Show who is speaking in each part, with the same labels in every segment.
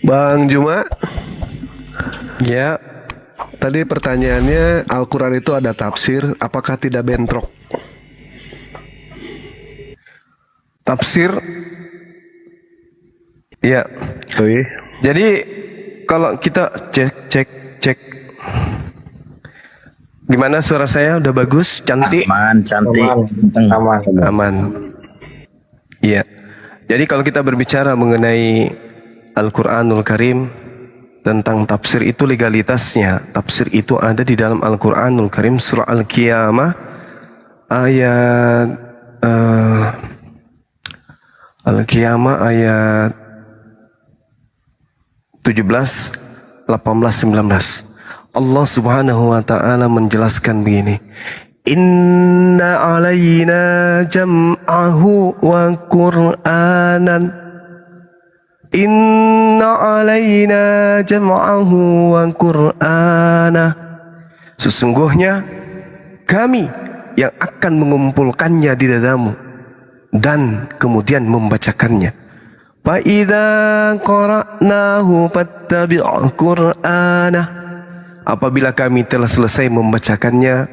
Speaker 1: Bang Juma,
Speaker 2: Ya,
Speaker 1: tadi pertanyaannya Al-Quran itu ada tafsir, apakah tidak bentrok?
Speaker 2: tafsir. Ya.
Speaker 1: Wih,
Speaker 2: Jadi kalau kita cek, gimana suara saya? Udah bagus, cantik,
Speaker 3: Aman, cantik, ganteng.
Speaker 4: Aman.
Speaker 2: aman. Iya. Jadi kalau kita berbicara mengenai Al-Qur'anul Karim tentang tafsir itu legalitasnya, tafsir itu ada di dalam Al-Qur'anul Karim surah Al-Qiyamah ayat Al-Qiyamah ayat 17, 18, 19. Allah Subhanahu wa taala menjelaskan begini. Inna alaina jam'ahu wa Qur'anan. Inna alaina jam'ahu wa Qur'ana. Sesungguhnya kami yang akan mengumpulkannya di dadamu dan kemudian membacakannya. Fa idza qara'nahu fattabi' Qur'ana. Apabila kami telah selesai membacakannya,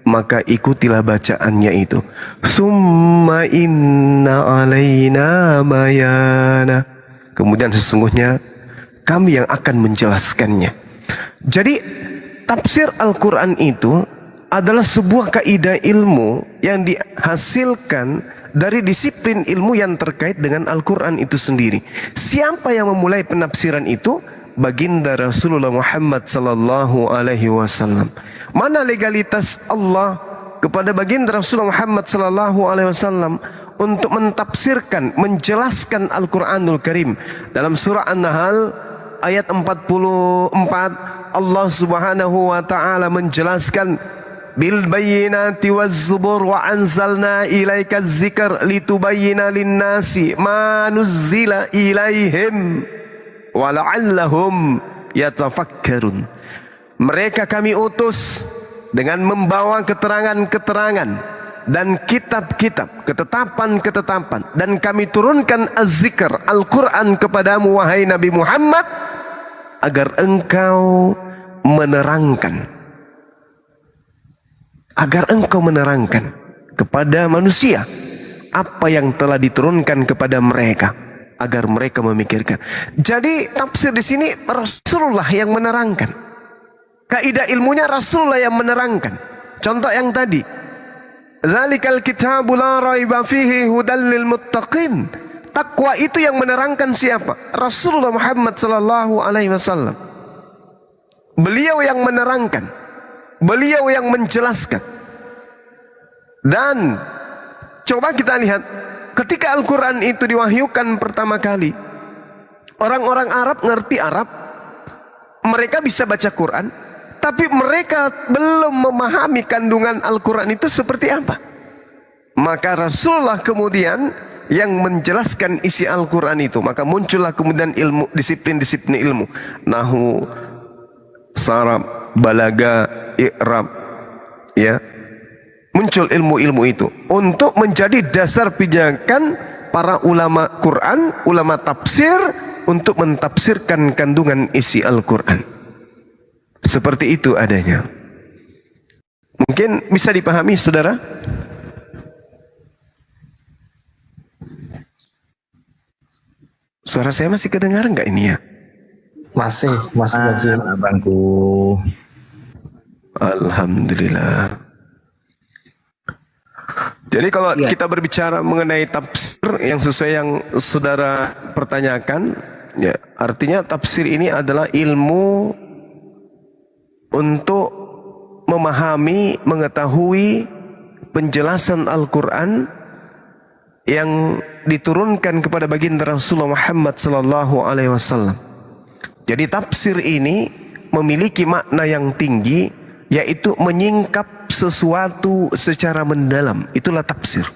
Speaker 2: maka ikutilah bacaannya itu. Summa inna alaina bayana. Kemudian sesungguhnya kami yang akan menjelaskannya. Jadi tafsir Al-Quran itu adalah sebuah kaidah ilmu yang dihasilkan dari disiplin ilmu yang terkait dengan Al-Quran itu sendiri. Siapa yang memulai penafsiran itu? Baginda Rasulullah Muhammad sallallahu alaihi wasallam. Mana legalitas Allah kepada baginda Rasulullah Muhammad sallallahu alaihi wasallam untuk mentafsirkan, menjelaskan Al-Qur'anul Karim? Dalam surah An-Nahl ayat 44 Allah Subhanahu wa taala menjelaskan bil bayyinati waz zubur wa anzalna ilaika dzikr litubayyana lin-nasi ma nuzzila ilaihim wa la'allahum yatafakkarun. Mereka kami utus dengan membawa keterangan-keterangan dan kitab-kitab, ketetapan-ketetapan, dan kami turunkan az-zikr, Al-Quran kepadamu wahai Nabi Muhammad agar engkau menerangkan, kepada manusia apa yang telah diturunkan kepada mereka, agar mereka memikirkan. Jadi tafsir di sini Rasulullah yang menerangkan. Kaidah ilmunya Rasulullah yang menerangkan. Contoh yang tadi, zalikal kitabu la raiba fihi hudal lil muttaqin. Takwa itu yang menerangkan siapa? Rasulullah Muhammad sallallahu alaihi wasallam. Beliau yang menerangkan, beliau yang menjelaskan. Dan coba kita lihat, ketika Al-Quran itu diwahyukan pertama kali, orang-orang Arab ngerti Arab, mereka bisa baca Quran, tapi mereka belum memahami kandungan Al-Quran itu seperti apa. Maka Rasulullah kemudian yang menjelaskan isi Al-Quran itu. Maka muncullah kemudian ilmu, disiplin-disiplin ilmu. Nahu, sarab, balaga, i'rab, ya. Muncul ilmu-ilmu itu untuk menjadi dasar pijakan para ulama Quran, ulama tafsir untuk mentafsirkan kandungan isi Al-Quran. Seperti itu adanya. Mungkin bisa dipahami, saudara? Suara saya masih kedengaran nggak ini ya?
Speaker 4: Masih Bang.
Speaker 3: Abangku.
Speaker 2: Alhamdulillah. Jadi kalau kita berbicara mengenai tafsir yang sesuai yang saudara pertanyakan, ya, artinya tafsir ini adalah ilmu untuk memahami, mengetahui penjelasan Al-Quran yang diturunkan kepada baginda Rasulullah Muhammad sallallahu alaihi wasallam. Jadi tafsir ini memiliki makna yang tinggi, yaitu menyingkap sesuatu secara mendalam. Itulah tafsir.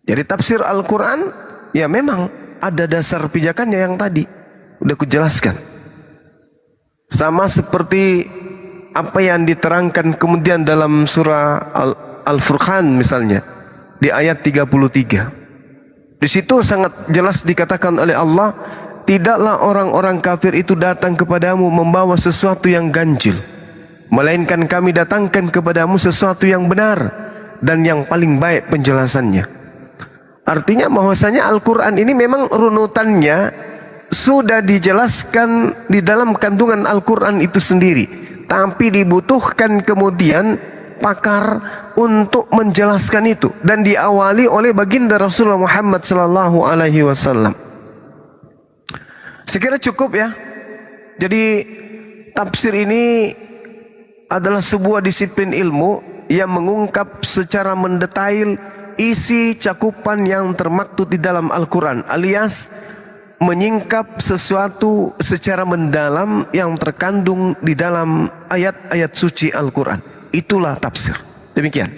Speaker 2: Jadi tafsir Al-Quran ya memang ada dasar pijakannya yang tadi udah kujelaskan. Sama seperti apa yang diterangkan kemudian dalam surah Al-Furqan misalnya di ayat 33. Di situ sangat jelas dikatakan oleh Allah, tidaklah orang-orang kafir itu datang kepadamu membawa sesuatu yang ganjil, melainkan kami datangkan kepadamu sesuatu yang benar dan yang paling baik penjelasannya. Artinya bahwasanya Al-Quran ini memang runutannya sudah dijelaskan di dalam kandungan Al-Quran itu sendiri, tapi dibutuhkan kemudian pakar untuk menjelaskan itu, dan diawali oleh baginda Rasulullah Muhammad sallallahu alaihi wasallam. Saya kira cukup ya. Jadi tafsir ini adalah sebuah disiplin ilmu yang mengungkap secara mendetail isi cakupan yang termaktub di dalam Al-Quran, alias menyingkap sesuatu secara mendalam yang terkandung di dalam ayat-ayat suci Al-Quran. Itulah tafsir. Demikian.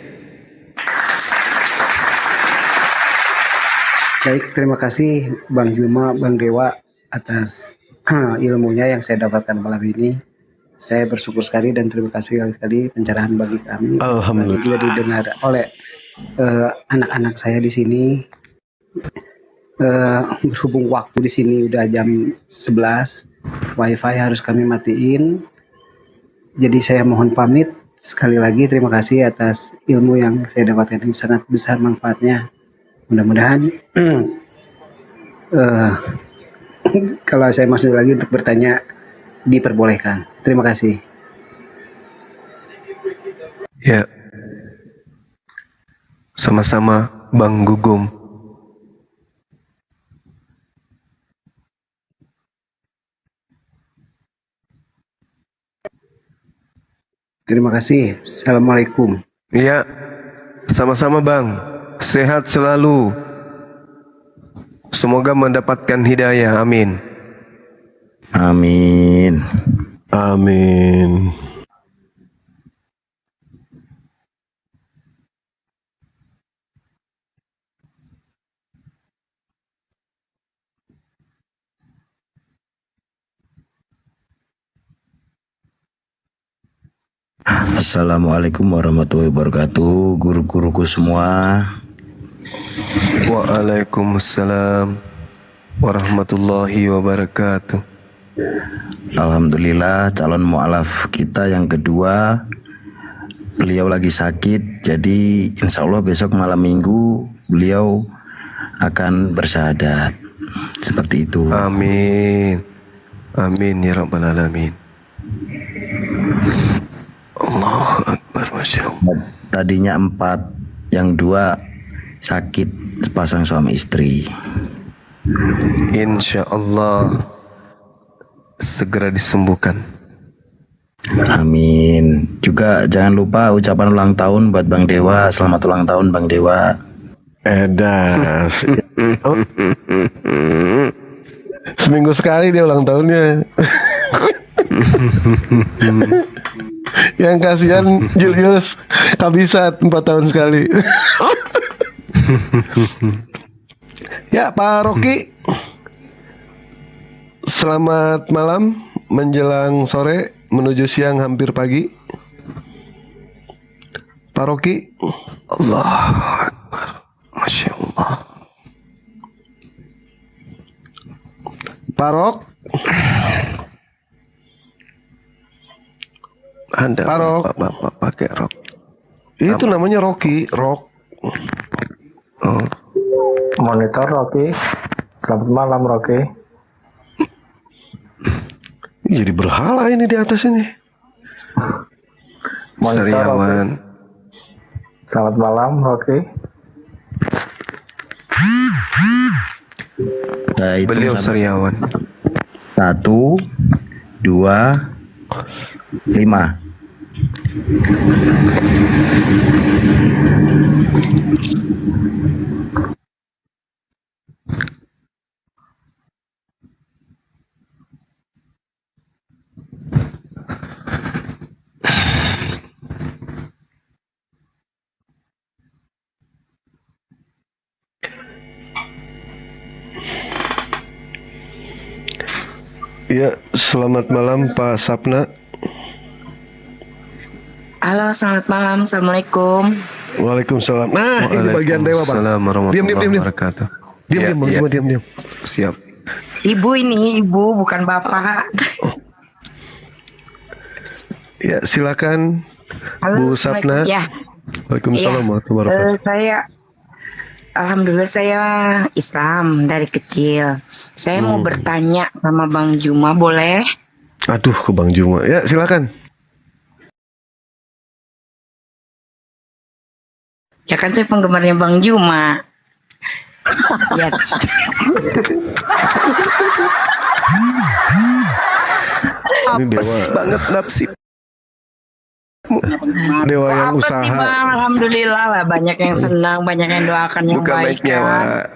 Speaker 3: Baik, terima kasih Bang Juma, Bang Dewa atas ilmunya yang saya dapatkan malam ini. Saya bersyukur sekali dan terima kasih sekali pencerahan bagi kami.
Speaker 1: Alhamdulillah.
Speaker 3: Juga didengar oleh anak-anak saya di sini. Berhubung waktu di sini udah jam 11, wifi harus kami matiin. Jadi saya mohon pamit. Sekali lagi terima kasih atas ilmu yang saya dapatkan, ini sangat besar manfaatnya. Mudah-mudahan kalau saya masuk lagi untuk bertanya diperbolehkan. Terima kasih.
Speaker 2: Ya. Sama-sama Bang Gugum.
Speaker 3: Terima kasih. Assalamualaikum.
Speaker 2: Ya. Sama-sama Bang. Sehat selalu. Semoga mendapatkan hidayah. Amin.
Speaker 5: Amin.
Speaker 1: Amin.
Speaker 5: Assalamualaikum warahmatullahi wabarakatuh, guru-guruku semua.
Speaker 2: Waalaikumsalam warahmatullahi wabarakatuh.
Speaker 5: Alhamdulillah, calon mu'alaf kita yang kedua, beliau lagi sakit, jadi insya Allah besok malam minggu beliau akan bersyahadat. Seperti itu.
Speaker 2: Amin. Amin ya rabbal alamin. Allahu Akbar, Masya Allah.
Speaker 5: Tadinya 4, yang 2 sakit, sepasang suami istri.
Speaker 2: Insya Allah segera disembuhkan.
Speaker 5: Amin. Juga jangan lupa ucapan ulang tahun buat Bang Dewa. Selamat ulang tahun Bang Dewa.
Speaker 1: Edas. Oh. Seminggu sekali dia ulang tahunnya. Yang kasihan Julius kabisat 4 tahun sekali. Ya Pak Rocky, selamat malam menjelang sore menuju siang hampir pagi. Pak Rocky.
Speaker 2: Allahu Akbar, Masya Allah.
Speaker 1: Pak Rok.
Speaker 2: Anda
Speaker 1: Rok.
Speaker 2: bapak pakai rok.
Speaker 1: Itu namanya Rocky, Rok.
Speaker 2: Oh.
Speaker 4: Monitor Rocky. Selamat malam Rocky.
Speaker 1: Jadi berhala ini di atas ini.
Speaker 4: Monitor
Speaker 2: Sariawan.
Speaker 4: Rocky. Selamat malam Rocky.
Speaker 2: Beliau Sariawan.
Speaker 5: 1, 2, 5.
Speaker 1: Ya, selamat malam Pak Sapna.
Speaker 6: Halo, selamat malam. Assalamualaikum.
Speaker 1: Waalaikumsalam. Nah, ini bagian dewa, Pak.
Speaker 2: Waalaikumsalam
Speaker 1: Diam, diam,
Speaker 2: warahmatullahi
Speaker 1: diam, diam.
Speaker 2: wabarakatuh.
Speaker 1: Diam,
Speaker 2: Ya,
Speaker 1: diam,
Speaker 2: ya.
Speaker 1: diam, diam.
Speaker 2: Siap.
Speaker 6: Ibu ini, ibu bukan bapak.
Speaker 1: Ya, silakan Bu Sapna.
Speaker 6: Ya,
Speaker 1: Waalaikumsalam warahmatullahi wabarakatuh.
Speaker 6: Alhamdulillah saya Islam dari kecil. Saya mau bertanya sama Bang Juma, boleh?
Speaker 1: Aduh, ke Bang Juma. Ya, silakan.
Speaker 6: Ya kan saya penggemarnya Bang Juma. Ya,
Speaker 1: Ini
Speaker 2: Apa sih banget nafsi?
Speaker 1: dewa yang
Speaker 6: apa sih
Speaker 1: usaha.
Speaker 6: Bang? Alhamdulillah lah, banyak yang senang, banyak yang doakan yang
Speaker 2: Buka
Speaker 6: baik
Speaker 2: mic-nya,
Speaker 6: kan.
Speaker 2: Wak.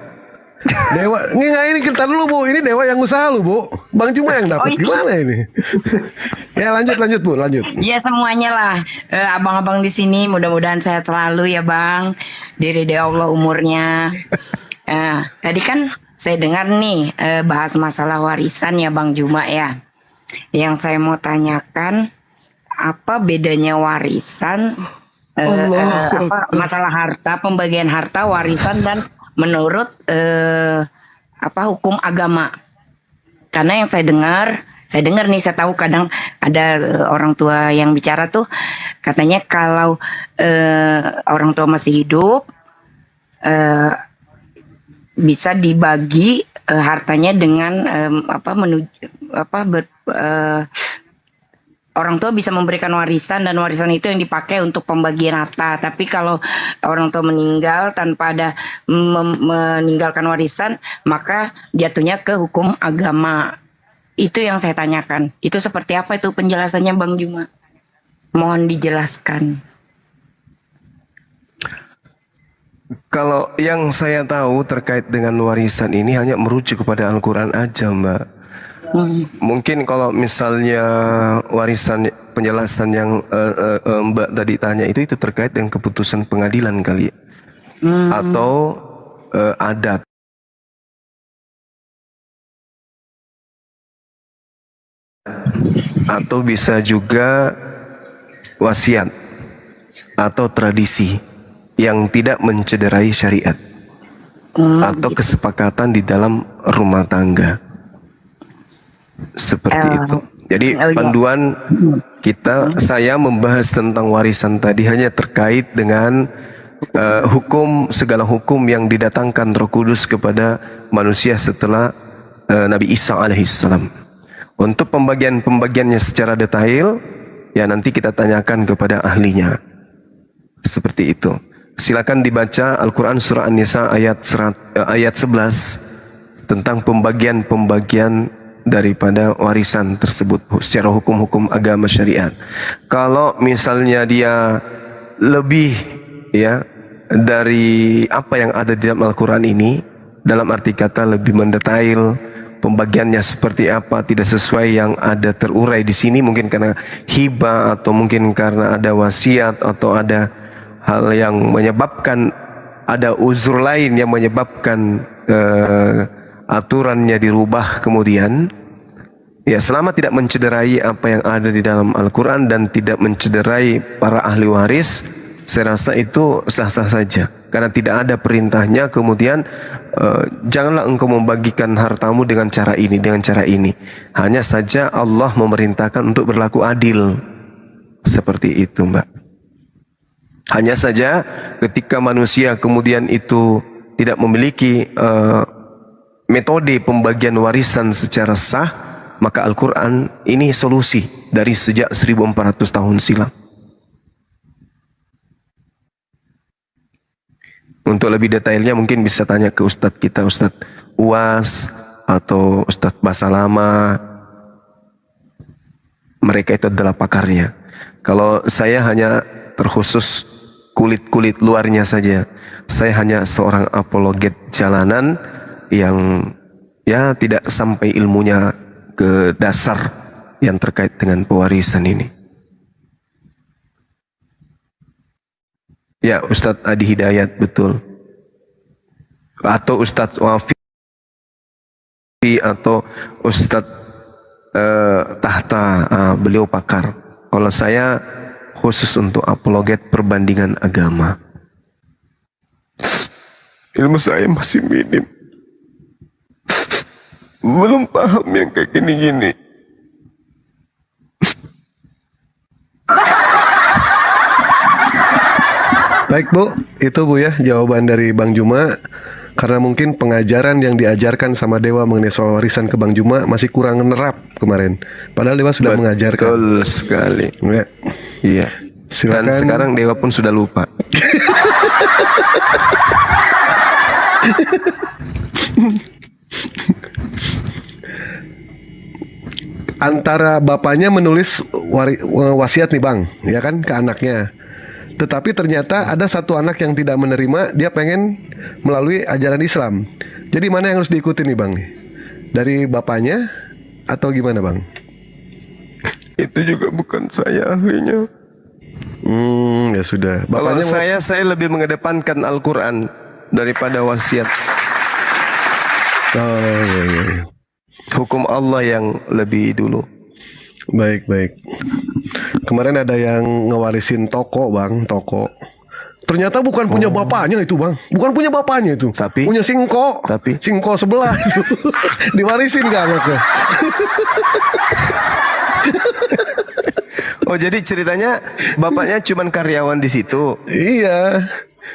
Speaker 1: Dewa, nggak ini kita dulu Bu. Ini dewa yang usaha lu Bu. Bang Juma yang dapat.
Speaker 6: Oh, iya.
Speaker 1: Gimana ini? Ya lanjut Bu, lanjut.
Speaker 6: Ya semuanya lah, abang-abang di sini mudah-mudahan sehat selalu ya Bang, diridhoi Allah umurnya. Tadi kan saya dengar nih bahas masalah warisan ya Bang Juma ya. Yang saya mau tanyakan, apa bedanya warisan, masalah harta, pembagian harta, warisan dan menurut hukum agama? Karena yang saya dengar nih, saya tahu kadang ada orang tua yang bicara tuh, katanya kalau orang tua masih hidup bisa dibagi hartanya dengan orang tua bisa memberikan warisan dan warisan itu yang dipakai untuk pembagian harta. Tapi kalau orang tua meninggal tanpa ada meninggalkan warisan, maka jatuhnya ke hukum agama. Itu yang saya tanyakan. Itu seperti apa itu penjelasannya Bang Juma? Mohon dijelaskan.
Speaker 2: Kalau yang saya tahu terkait dengan warisan ini hanya merujuk kepada Al-Quran aja, Mbak. Mungkin kalau misalnya warisan, penjelasan yang Mbak tadi tanya itu terkait dengan keputusan pengadilan kali ya. Atau adat. Atau bisa juga wasiat atau tradisi yang tidak mencederai syariat atau kesepakatan di dalam rumah tangga. Seperti itu. Jadi panduan kita, saya membahas tentang warisan tadi hanya terkait dengan segala hukum yang didatangkan Roh Kudus kepada manusia setelah Nabi Isa alaihissalam. Untuk pembagiannya secara detail, ya nanti kita tanyakan kepada ahlinya. Seperti itu. Silakan dibaca Al-Quran surah An-Nisa ayat 11 tentang pembagian daripada warisan tersebut secara hukum-hukum agama syariat. Kalau misalnya dia lebih ya dari apa yang ada di dalam Al-Quran ini, dalam arti kata lebih mendetail, pembagiannya seperti apa, tidak sesuai yang ada terurai di sini, mungkin karena hibah atau mungkin karena ada wasiat atau ada hal yang menyebabkan, ada uzur lain yang menyebabkan aturannya dirubah kemudian, ya selama tidak mencederai apa yang ada di dalam Al-Quran dan tidak mencederai para ahli waris, saya rasa itu sah-sah saja. Karena tidak ada perintahnya kemudian janganlah engkau membagikan hartamu dengan cara ini, dengan cara ini. Hanya saja Allah memerintahkan untuk berlaku adil. Seperti itu, Mbak. Hanya saja ketika manusia kemudian itu tidak memiliki metode pembagian warisan secara sah, maka Al-Quran ini solusi dari sejak 1400 tahun silam. Untuk lebih detailnya mungkin bisa tanya ke Ustadz kita, Ustadz Uwas atau Ustadz Basalama. Mereka itu adalah pakarnya. Kalau saya hanya terkhusus kulit-kulit luarnya saja. Saya hanya seorang apologet jalanan yang ya tidak sampai ilmunya ke dasar yang terkait dengan pewarisan ini. Ya, Ustadz Adi Hidayat, betul. Atau Ustadz Wafi atau Ustadz Tahta, beliau pakar. Kalau saya khusus untuk apologet perbandingan agama. Ilmu saya masih minim. belum paham yang kayak gini-gini.
Speaker 1: Baik Bu, itu Bu ya jawaban dari Bang Juma. Karena mungkin pengajaran yang diajarkan sama Dewa mengenai soal warisan ke Bang Juma masih kurang nerap kemarin. Padahal Dewa sudah mengajarkan.
Speaker 2: Betul sekali.
Speaker 1: Ya.
Speaker 2: Iya.
Speaker 1: Silakan.
Speaker 2: Dan sekarang Dewa pun sudah lupa.
Speaker 1: Antara bapaknya menulis wasiat nih Bang, ya kan, ke anaknya. Tetapi ternyata ada satu anak yang tidak menerima, dia pengen melalui ajaran Islam. Jadi mana yang harus diikuti nih Bang? Dari bapaknya atau gimana Bang?
Speaker 2: Itu juga bukan saya ahlinya.
Speaker 1: Ya sudah.
Speaker 2: Kalau
Speaker 1: Bapaknya
Speaker 2: saya lebih mengedepankan Al-Quran daripada wasiat.
Speaker 1: Oh iya, iya.
Speaker 2: Hukum Allah yang lebih dulu.
Speaker 1: Baik, baik. Kemarin ada yang ngewarisin toko Bang, toko. Ternyata bukan punya bapaknya itu Bang, bukan punya bapaknya itu.
Speaker 2: Tapi?
Speaker 1: Punya singko.
Speaker 2: Tapi?
Speaker 1: Singko sebelah. Diwarisin gak anaknya?
Speaker 2: Oh jadi ceritanya bapaknya cuman karyawan di situ,
Speaker 1: Iya.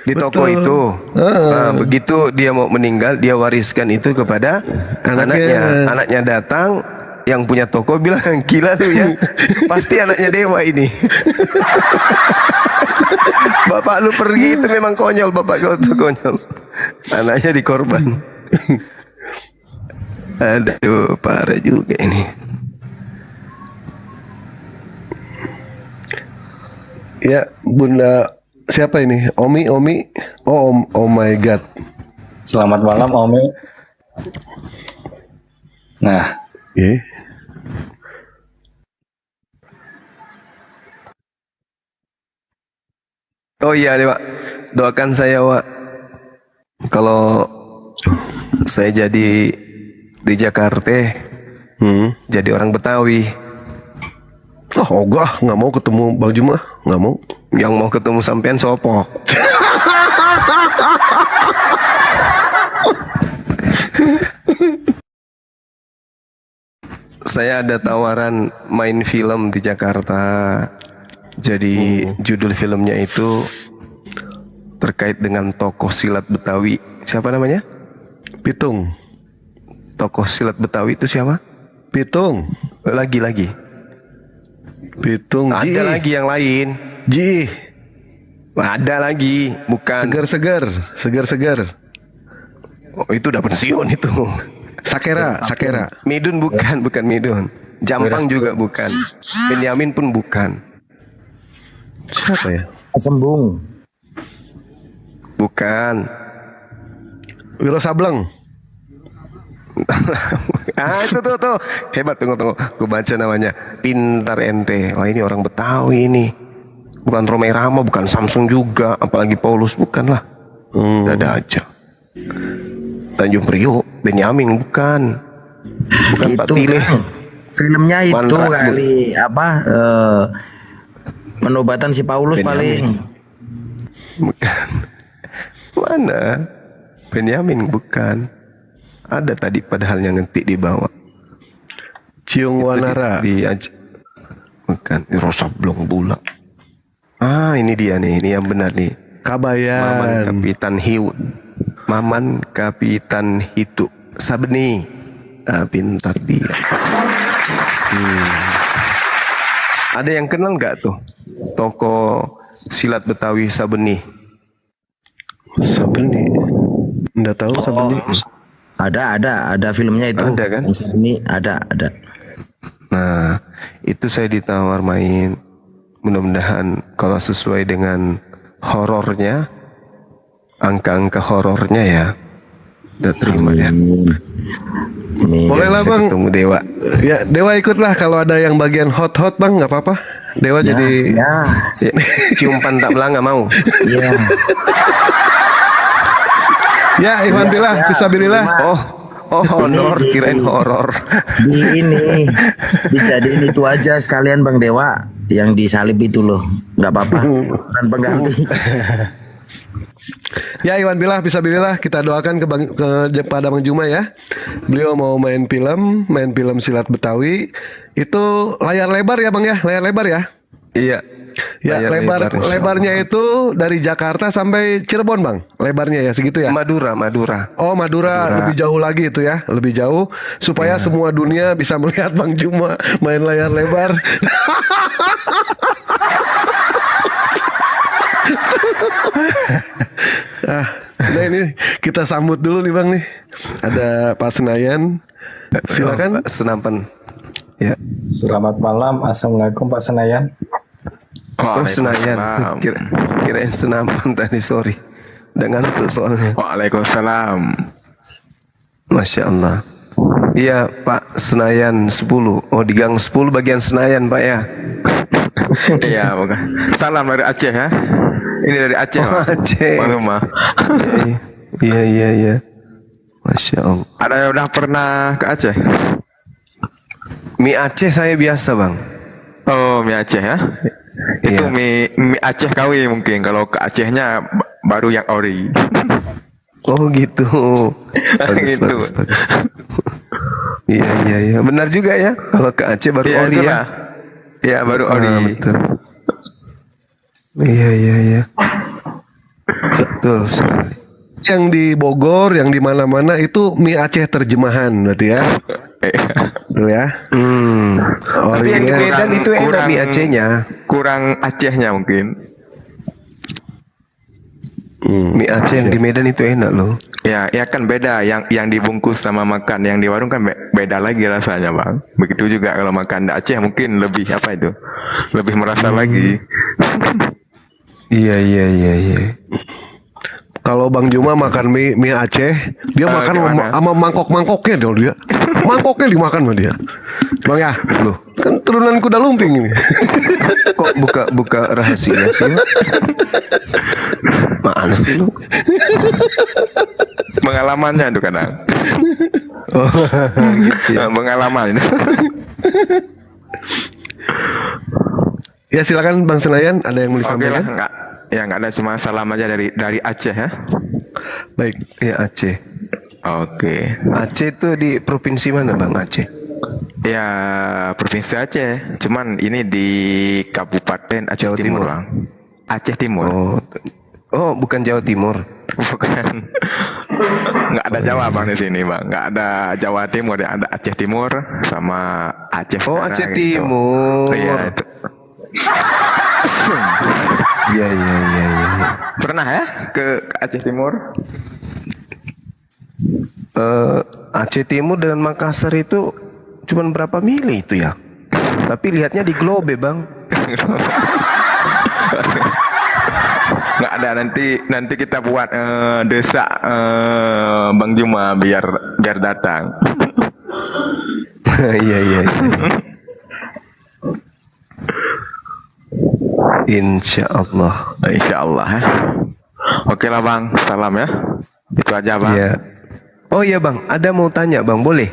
Speaker 2: di toko
Speaker 1: betul.
Speaker 2: itu. Nah, begitu dia mau meninggal, dia wariskan itu kepada anaknya. Anaknya datang, yang punya toko bilang, gila lu ya, pasti anaknya Dewa ini. Bapak lu pergi itu memang konyol, bapak kau tuh konyol. Anaknya dikorban. Aduh, parah juga ini.
Speaker 1: Ya, Bunda siapa ini? Omi. Oh my God.
Speaker 4: Selamat malam, Omi. Nah,
Speaker 1: Yeah.
Speaker 2: Oh iya, Dewa. Doakan saya, Wak. Kalau saya jadi di Jakarta, jadi orang Betawi.
Speaker 1: Oh, enggak, nggak mau ketemu Bang Juma, nggak mau.
Speaker 2: Yang mau ketemu sampean sopo? Saya ada tawaran main film di Jakarta. Jadi judul filmnya itu terkait dengan tokoh silat Betawi. Siapa namanya?
Speaker 1: Pitung.
Speaker 2: Tokoh silat Betawi itu siapa?
Speaker 1: Pitung.
Speaker 2: Lagi-lagi.
Speaker 1: Pitung.
Speaker 2: Ada lagi yang lain.
Speaker 1: Ji.
Speaker 2: Ada lagi, bukan.
Speaker 1: Segar.
Speaker 2: Oh, itu udah pensiun itu.
Speaker 1: Sakera.
Speaker 2: Midun bukan Midun. Jampang juga bukan. Benyamin pun bukan.
Speaker 1: Siapa ya?
Speaker 5: Sembung.
Speaker 2: Bukan.
Speaker 1: Wiro Sableng.
Speaker 2: Itu tuh. Hebat, tunggu. Aku baca namanya. Pintar ente. Wah, ini orang Betawi ini. Bukan Romai Rama, bukan Samsung juga, apalagi Paulus, bukan lah. Ada aja. Tanjung Priok, Benyamin bukan Pak
Speaker 5: Itu
Speaker 2: Tile.
Speaker 5: kan filmnya itu
Speaker 2: Mantra.
Speaker 5: kali penobatan si Paulus
Speaker 2: Benyamin.
Speaker 5: paling.
Speaker 2: Bukan. Mana? Benyamin bukan. Ada tadi padahal yang ngetik di bawah.
Speaker 1: Ciung Wanara.
Speaker 2: Bukan. Di Rosablong pula. Ini dia nih. Ini yang benar nih. Maman
Speaker 1: Kabayan.
Speaker 2: Kapitan Hitu Sabeni. Pintar dia. Ada yang kenal nggak tuh toko silat Betawi Sabeni?
Speaker 1: Sabeni. Nggak tahu Sabeni.
Speaker 5: Ada filmnya itu.
Speaker 2: Ada kan?
Speaker 5: Ini ada.
Speaker 2: Nah, itu saya ditawar main. Mudah-mudahan kalau sesuai dengan horornya, angka-angka horornya ya, udah terima ya.
Speaker 5: Ini
Speaker 1: Boleh lah
Speaker 2: Bisa
Speaker 1: Bang.
Speaker 2: ketemu Dewa.
Speaker 1: Ya Dewa ikutlah kalau ada yang bagian hot Bang, nggak apa-apa. Dewa jadi.
Speaker 5: ya.
Speaker 2: Ya, cium pantat belang nggak mau.
Speaker 5: Iya.
Speaker 1: Ya Alhamdulillah, fisabilillah.
Speaker 2: Oh honor, kirain horor.
Speaker 5: Dijadiin itu aja sekalian Bang Dewa yang disalib itu loh, nggak apa-apa. Dan pengganti.
Speaker 1: Ya Iwan Billah, fisabilillah kita doakan kepada Bang Juma ya. Beliau mau main film silat Betawi. Itu layar lebar ya Bang ya, layar lebar ya.
Speaker 2: Iya.
Speaker 1: Ya
Speaker 2: Layar lebar, insya Allah.
Speaker 1: lebarnya itu dari Jakarta sampai Cirebon Bang. Lebarnya ya segitu ya.
Speaker 2: Madura.
Speaker 1: Oh Madura, lebih jauh lagi itu ya, lebih jauh supaya semua dunia bisa melihat Bang Juma main layar lebar. Nah ini kita sambut dulu nih Bang nih. Ada Pak Senayan. Silakan.
Speaker 2: Pak Senapan. Ya.
Speaker 4: Selamat malam. Assalamualaikum Pak Senayan.
Speaker 2: Oh Senayan. Kirain Senapan tadi, sorry. Udah ngantuk soalnya.
Speaker 7: Waalaikumsalam.
Speaker 2: Masya Allah. Iya Pak, Senayan 10. Oh di Gang 10 bagian Senayan Pak ya.
Speaker 7: Iya, bukan. Salam dari Aceh ya. Ini dari Aceh,
Speaker 2: Oh,
Speaker 7: Pak.
Speaker 2: Aceh.
Speaker 7: Bang Rumah.
Speaker 2: Iya. Masya Allah.
Speaker 7: Ada yang udah pernah ke Aceh?
Speaker 2: Mie Aceh saya biasa Bang.
Speaker 7: Oh, mie Aceh ya. Itu
Speaker 2: Iya.
Speaker 7: mie Aceh KW mungkin. Kalau ke Acehnya baru yang ori.
Speaker 2: Oh gitu.
Speaker 7: Gitu.
Speaker 2: Bagus. Iya. Benar juga ya. Kalau ke Aceh baru
Speaker 7: Iya,
Speaker 2: ori ya.
Speaker 7: itulah. Iya, baru ori.
Speaker 2: Betul. Iya. Betul sekali.
Speaker 1: Yang di Bogor, yang di mana-mana itu mie Aceh terjemahan berarti ya. Tuh ya.
Speaker 2: Tapi yang di
Speaker 1: Orinya.
Speaker 2: Medan itu enak mie Acehnya.
Speaker 7: Kurang Acehnya mungkin.
Speaker 2: Mie Aceh yang di Medan itu enak loh.
Speaker 7: Ya kan beda. Yang dibungkus sama makan yang di warung kan beda lagi rasanya, Bang. Begitu juga kalau makan di Aceh mungkin lebih apa itu? Lebih merasa lagi.
Speaker 2: Iya.
Speaker 1: Kalau Bang Juma makan mie Aceh, dia makan
Speaker 7: gimana?
Speaker 1: sama mangkok-mangkoknya dia. Mangkoknya dimakan sama dia. Bang ya,
Speaker 2: Loh,
Speaker 1: kan turunan kuda lumping ini.
Speaker 2: kok buka rahasia sih? Pak? Mana sih lu?
Speaker 7: Pengalamannya itu kadang.
Speaker 2: Oh, gitu ya.
Speaker 7: Pengalaman.
Speaker 1: Ya silakan Bang Senayan, ada yang mau
Speaker 7: Oke lah,
Speaker 1: disampaikan?
Speaker 7: nggak ada, cuma salam aja dari Aceh ya.
Speaker 1: Baik.
Speaker 2: Ya Aceh.
Speaker 7: Oke.
Speaker 2: Aceh itu di provinsi mana Bang Aceh?
Speaker 7: Ya provinsi Aceh, cuman ini di Kabupaten Aceh
Speaker 2: Jawa
Speaker 7: Timur,
Speaker 2: Timur.
Speaker 7: Bang. Aceh Timur.
Speaker 2: Oh, bukan Jawa Timur.
Speaker 7: Bukan. Nggak ada Jawa Bang di sini, Bang. Nggak ada Jawa Timur, ya ada Aceh Timur sama Aceh
Speaker 2: Oh,
Speaker 7: Utara
Speaker 2: Aceh
Speaker 7: gitu.
Speaker 2: Timur.
Speaker 7: Iya itu.
Speaker 2: Iya.
Speaker 7: Pernah ya ke Aceh Timur?
Speaker 2: Aceh Timur dengan Makassar itu cuman berapa mili itu ya? Tapi lihatnya di Globe Bang.
Speaker 7: Nggak ada, nanti kita buat desak Bang Juma biar datang.
Speaker 2: Iya. Insya Allah.
Speaker 7: Insya Allah ya. Oke lah Bang, salam ya. Itu aja Bang.
Speaker 2: Iya. Oh iya Bang, ada mau tanya Bang, boleh?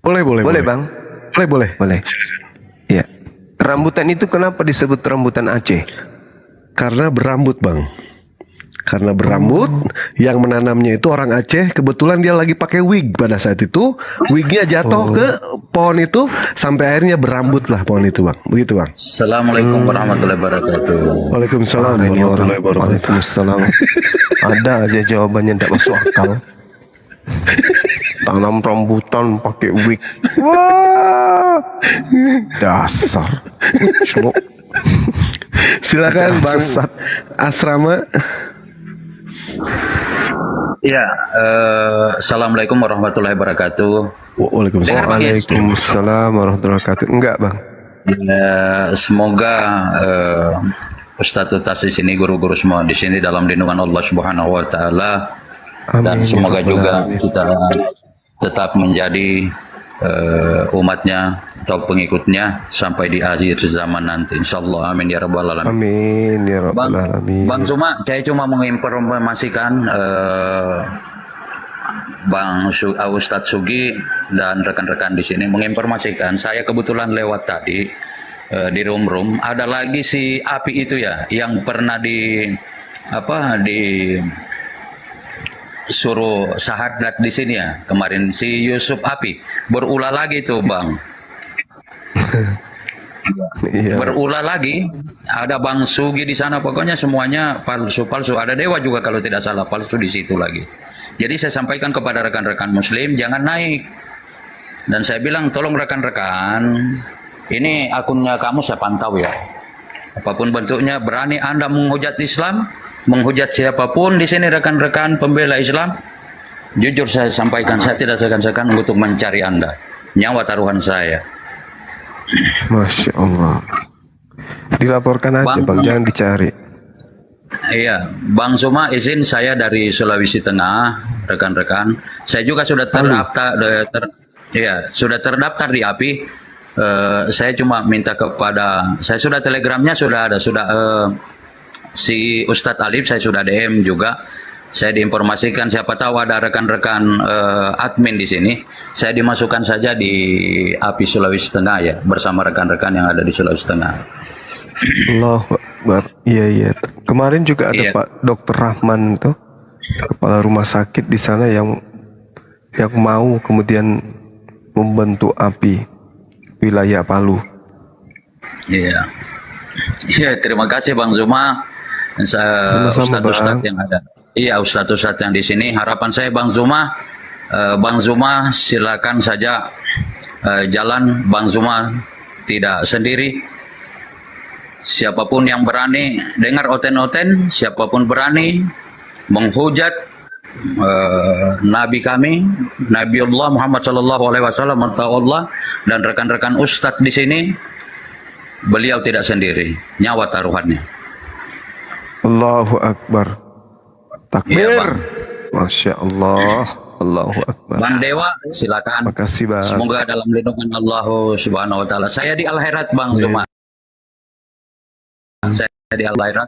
Speaker 1: Boleh.
Speaker 2: Boleh Bang?
Speaker 1: Boleh.
Speaker 2: Boleh. Iya. Rambutan itu kenapa disebut rambutan Aceh?
Speaker 1: Karena berambut Bang. Karena berambut, yang menanamnya itu orang Aceh. Kebetulan dia lagi pakai wig pada saat itu. Wignya jatuh ke pohon itu sampai akhirnya berambut lah pohon itu Bang. Begitu Bang.
Speaker 5: Assalamualaikum warahmatullahi wabarakatuh.
Speaker 1: Waalaikumsalam
Speaker 2: Ini orang
Speaker 1: warahmatullahi wabarakatuh.
Speaker 2: Waalaikumsalam. Ada aja jawabannya tidak masuk akal. Tanam rambutan pakai wig. Wah, dasar. Cuk.
Speaker 1: Silakan
Speaker 2: Jangan
Speaker 1: Bang
Speaker 2: sesat.
Speaker 1: Asrama.
Speaker 5: Ya, assalamualaikum warahmatullahi wabarakatuh.
Speaker 1: Waalaikumsalam.
Speaker 2: Waalaikumsalam warahmatullahi wabarakatuh. Enggak Bang.
Speaker 5: Ya, semoga Ustadz di sini, guru-guru semua di sini dalam lindungan Allah Subhanahu Wa Taala, dan
Speaker 2: Amin,
Speaker 5: semoga
Speaker 2: ya Rabbal
Speaker 5: juga
Speaker 2: Alamin.
Speaker 5: kita tetap menjadi umatnya atau pengikutnya sampai di akhir zaman nanti. Insyaallah, amin ya rabbal alamin.
Speaker 2: Amin ya
Speaker 5: Bang,
Speaker 2: Rabbal Alamin.
Speaker 5: Bang Suma, saya cuma menginformasikan Ustadz Sugi dan rekan-rekan di sini menginformasikan, saya kebetulan lewat tadi di room ada lagi si Api itu ya, yang pernah
Speaker 8: suruh syahadat di sini ya kemarin si Yusuf Api berulah lagi tuh Bang.
Speaker 2: Iya.
Speaker 8: Berulah lagi, ada Bang Sugi di sana, pokoknya semuanya palsu-palsu. Ada Dewa juga kalau tidak salah palsu di situ lagi. Jadi saya sampaikan kepada rekan-rekan Muslim jangan naik. Dan saya bilang tolong rekan-rekan, ini akunnya kamu saya pantau ya. Apapun bentuknya, berani Anda menghujat Islam, menghujat siapapun di sini rekan-rekan pembela Islam. Jujur saya sampaikan, saya tidak segan-segan untuk mencari Anda. Nyawa taruhan saya.
Speaker 2: Masya Allah. Dilaporkan aja Bang, jangan dicari.
Speaker 8: Iya, Bang Suma izin saya dari Sulawesi Tengah, rekan-rekan. Saya juga sudah terdaftar, sudah terdaftar di API. Saya cuma minta kepada, saya sudah telegramnya sudah ada, si Ustadz Alif saya sudah DM juga. Saya diinformasikan siapa tahu ada rekan-rekan admin di sini. Saya dimasukkan saja di API Sulawesi Tengah ya bersama rekan-rekan yang ada di Sulawesi Tengah.
Speaker 2: Allahu Akbar. Iya. Kemarin juga ada Pak Dr. Rahman tuh, kepala rumah sakit di sana yang mau kemudian membentuk API wilayah Palu.
Speaker 8: Iya. Iya, terima kasih Bang Zuma. Ustadz-ustadz yang ada. Iya, ustadz-ustadz yang di sini. Harapan saya Bang Zuma, silakan saja jalan. Bang Zuma tidak sendiri. Siapapun yang berani dengar oten-oten, siapapun berani menghujat Nabi kami, Nabiullah Muhammad Sallallahu Alaihi Wasallam, Allah dan rekan-rekan ustadz di sini, beliau tidak sendiri, nyawa taruhannya.
Speaker 2: Allahu Akbar. Takbir.
Speaker 8: Iya, Bang.
Speaker 2: Masya Allah. Allahu Akbar.
Speaker 8: Bang Dewa, silakan.
Speaker 2: Makasih Bang.
Speaker 8: Semoga dalam lindungan Allah Subhanahu Wa Taala. Saya di Al-Khairat Bang Zuma. Saya di Al-Khairat.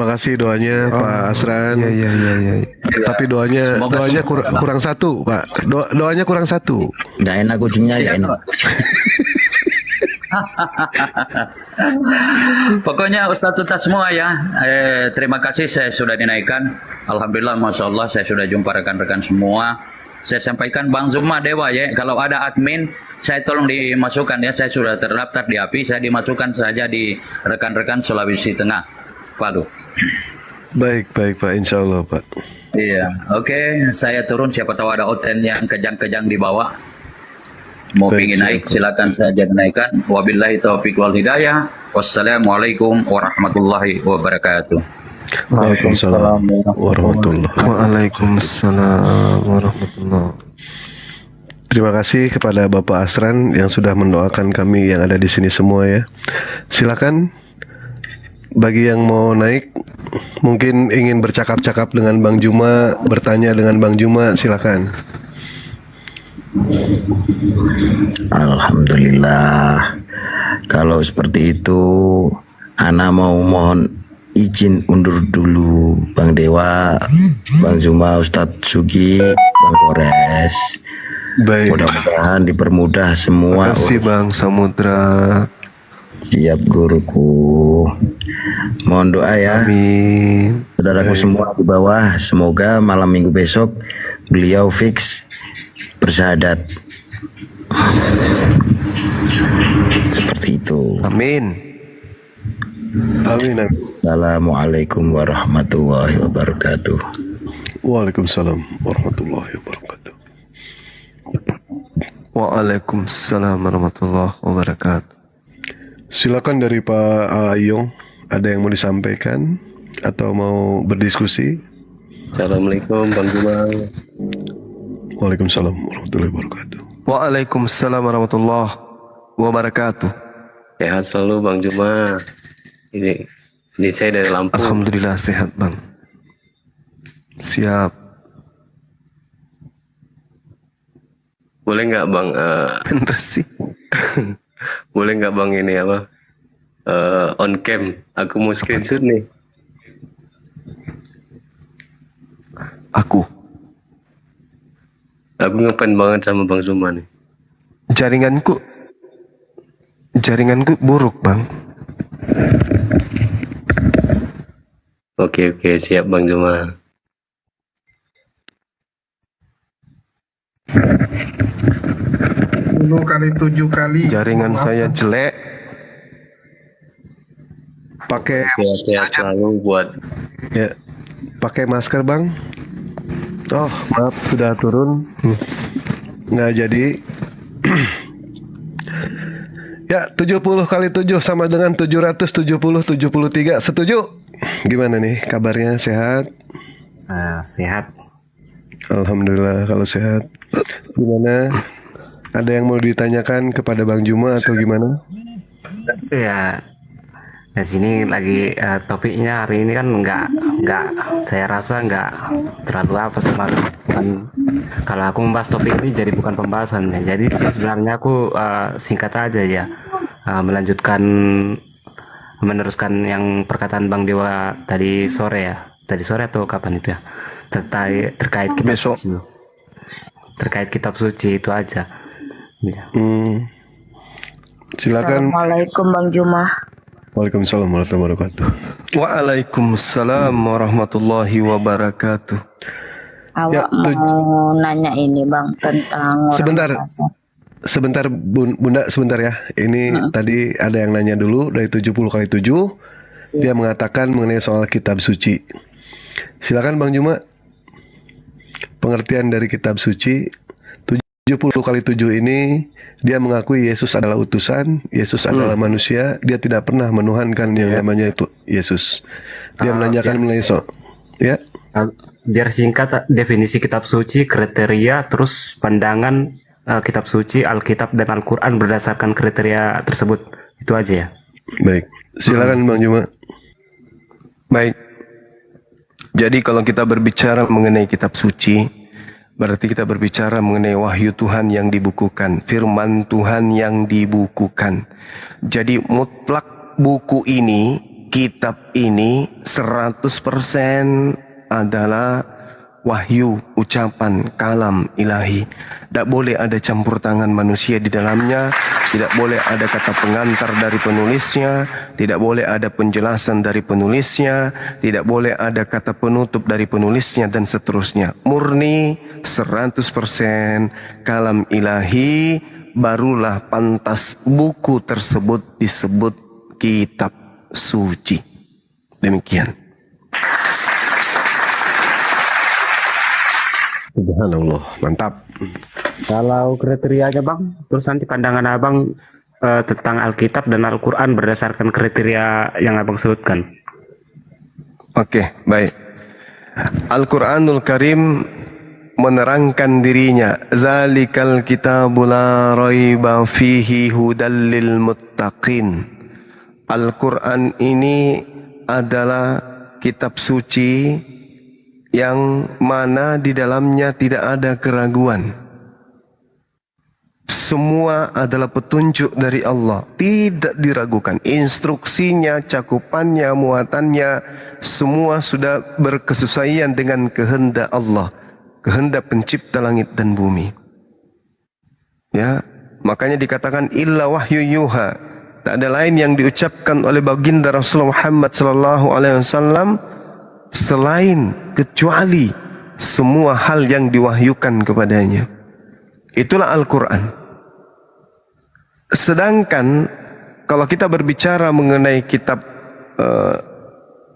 Speaker 1: Makasih doanya Pak Asran.
Speaker 2: Iya.
Speaker 1: Tapi doanya kurang satu Pak. Doanya kurang satu.
Speaker 5: Nggak enak ujungnya, nggak enak.
Speaker 8: Pokoknya Ustadz semua ya, terima kasih saya sudah dinaikkan. Alhamdulillah, Masya Allah saya sudah jumpa rekan-rekan semua. Saya sampaikan Bang Zuma Dewa ya, kalau ada admin saya tolong dimasukkan ya. Saya sudah terdaftar di API, saya dimasukkan saja di rekan-rekan Sulawesi Tengah, Palu.
Speaker 1: Baik Pak, insya Allah Pak.
Speaker 8: Iya, oke, saya turun, siapa tahu ada oten yang kejang-kejang di bawah. Mau
Speaker 1: Baik,
Speaker 8: pingin naik silakan saja naikkan. Wabillahi taufiq wal hidayah. Wassalamualaikum warahmatullahi wabarakatuh.
Speaker 1: Waalaikumsalam warahmatullahi wabarakatuh.
Speaker 2: Waalaikumsalam warahmatullahi.
Speaker 1: Terima kasih kepada Bapak Asran yang sudah mendoakan kami yang ada di sini semua ya. Silakan bagi yang mau naik, mungkin ingin bercakap-cakap dengan Bang Juma, bertanya dengan Bang Juma, silakan.
Speaker 5: Alhamdulillah. Kalau seperti itu, Ana mau mohon izin undur dulu Bang Dewa, Bang Zuma, Ustadz Sugi, Bang Kores.
Speaker 1: Baik.
Speaker 5: Mudah-mudahan dipermudah semua.
Speaker 2: Terima kasih Bang Samudra.
Speaker 5: Siap guruku. Mohon doa ya.
Speaker 2: Amin.
Speaker 5: Saudaraku semua di bawah, semoga malam minggu besok beliau fix bersyahadat. Seperti itu.
Speaker 2: Amin.
Speaker 1: Amin.
Speaker 5: Assalamualaikum warahmatullahi wabarakatuh.
Speaker 1: Waalaikumsalam warahmatullahi wabarakatuh.
Speaker 2: Waalaikumsalam warahmatullahi wabarakatuh.
Speaker 1: Silakan dari Pak Ayong, ada yang mau disampaikan atau mau berdiskusi?
Speaker 9: Assalamualaikum Bang Juma.
Speaker 1: Waalaikumsalam warahmatullahi wabarakatuh.
Speaker 2: Waalaikumsalam warahmatullahi wabarakatuh.
Speaker 9: Sehat selalu Bang Juma. Ini saya dari Lampung.
Speaker 2: Alhamdulillah sehat Bang. Siap.
Speaker 9: Boleh nggak Bang?
Speaker 2: Bener sih.
Speaker 9: Boleh nggak Bang ini apa? On cam. Aku mau screenshot nih.
Speaker 2: Aku
Speaker 9: ngefans banget sama Bang Zuma nih.
Speaker 2: Jaringanku buruk Bang.
Speaker 9: Oke, siap Bang Juma.
Speaker 10: 10 kali 7 kali.
Speaker 2: Jaringan saya jelek.
Speaker 1: Pakai
Speaker 9: Sehat selalu buat
Speaker 1: ya, pakai masker bang. Oh maaf sudah turun. Nggak jadi. Ya 70 kali 7 sama dengan 773. Setuju? Gimana nih kabarnya, sehat?
Speaker 11: Sehat.
Speaker 1: Alhamdulillah kalau sehat. Gimana? Ada yang mau ditanyakan kepada Bang Juma atau gimana?
Speaker 11: Ya, di sini lagi topiknya hari ini kan nggak saya rasa nggak terlalu apa sama kan, kalau aku membahas topik ini jadi bukan pembahasan ya. Jadi sih sebenarnya aku singkat aja ya, meneruskan yang perkataan Bang Dewa tadi sore atau kapan itu ya, terkait kitab suci. Terkait kitab suci itu aja. Ya.
Speaker 1: Silakan.
Speaker 12: Assalamualaikum Bang Juma.
Speaker 1: Waalaikumsalam warahmatullahi wabarakatuh.
Speaker 2: Waalaikumsalam warahmatullahi wabarakatuh.
Speaker 12: Awak mau nanya ini Bang tentang orang
Speaker 1: Sebentar Bunda, sebentar ya. Ini tadi ada yang nanya dulu dari 70 kali 7. Dia mengatakan mengenai soal kitab suci. Silakan Bang Juma. Pengertian dari kitab suci 70 kali 7 ini dia mengakui Yesus adalah utusan, Yesus adalah manusia, dia tidak pernah menuhankan yang namanya itu Yesus. Dia menanyakan mengenai ya.
Speaker 11: Biar singkat, definisi kitab suci, kriteria, terus pandangan kitab suci, Alkitab dan Al-Quran berdasarkan kriteria tersebut. Itu aja ya.
Speaker 1: Baik, silakan Bang Juma.
Speaker 2: Baik. Jadi kalau kita berbicara mengenai kitab suci, berarti kita berbicara mengenai wahyu Tuhan yang dibukukan, firman Tuhan yang dibukukan. Jadi mutlak buku ini, kitab ini 100% adalah wahyu, ucapan, kalam ilahi. Tidak boleh ada campur tangan manusia di dalamnya, tidak boleh ada kata pengantar dari penulisnya, tidak boleh ada penjelasan dari penulisnya, tidak boleh ada kata penutup dari penulisnya, dan seterusnya. Murni 100% kalam ilahi, barulah pantas buku tersebut disebut kitab suci. Demikian.
Speaker 1: Subhanallah, mantap.
Speaker 11: Kalau kriterianya Bang, terus nanti pandangan Abang tentang Alkitab dan Al-Quran berdasarkan kriteria yang Abang sebutkan.
Speaker 2: Oke, baik. Al-Quranul Karim menerangkan dirinya, zalikal kitabul la raiba fihi hudal lil muttaqin. Al-Quran ini adalah kitab suci yang mana di dalamnya tidak ada keraguan. Semua adalah petunjuk dari Allah, tidak diragukan. Instruksinya, cakupannya, muatannya, semua sudah berkesesuaian dengan kehendak Allah, kehendak pencipta langit dan bumi. Ya, makanya dikatakan illa wahyu yuha. Tak ada lain yang diucapkan oleh baginda Rasulullah Muhammad SAW selain kecuali semua hal yang diwahyukan kepadanya. Itulah Al-Quran. Sedangkan kalau kita berbicara mengenai kitab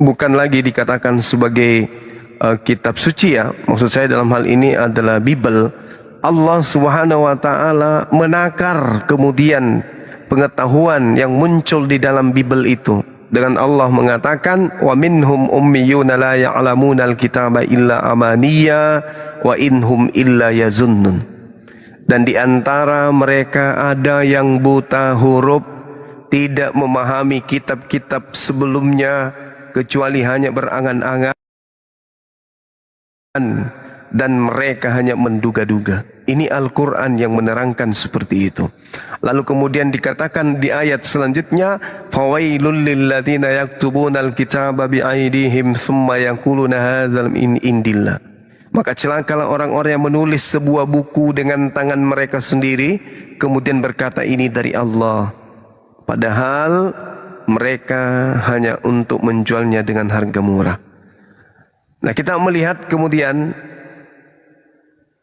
Speaker 2: bukan lagi dikatakan sebagai kitab suci ya, maksud saya dalam hal ini adalah Bible. Allah Subhanahu wa taala menakar kemudian pengetahuan yang muncul di dalam Bible itu. Dengan Allah mengatakan wa minhum ummiyuna la ya'lamuna al-kitaba illa amaniya wa inhum illa yazunnun. Dan di antara mereka ada yang buta huruf, tidak memahami kitab-kitab sebelumnya kecuali hanya berangan-angan, dan mereka hanya menduga-duga. Ini Al-Quran yang menerangkan seperti itu. Lalu kemudian dikatakan di ayat selanjutnya, fawailul lilladzina yaktubuna al-kitaba bi'aidihim thumma yaquluna hadzal min indillah. Maka celakalah orang-orang yang menulis sebuah buku dengan tangan mereka sendiri, kemudian berkata ini dari Allah, padahal mereka hanya untuk menjualnya dengan harga murah. Nah, kita melihat kemudian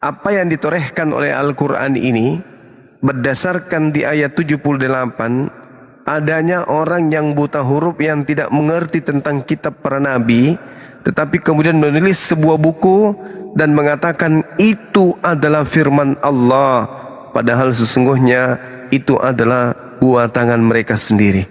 Speaker 2: apa yang ditorehkan oleh Al-Quran ini berdasarkan di ayat 78, adanya orang yang buta huruf yang tidak mengerti tentang kitab para nabi, tetapi kemudian menulis sebuah buku dan mengatakan itu adalah firman Allah, padahal sesungguhnya itu adalah buah tangan mereka sendiri.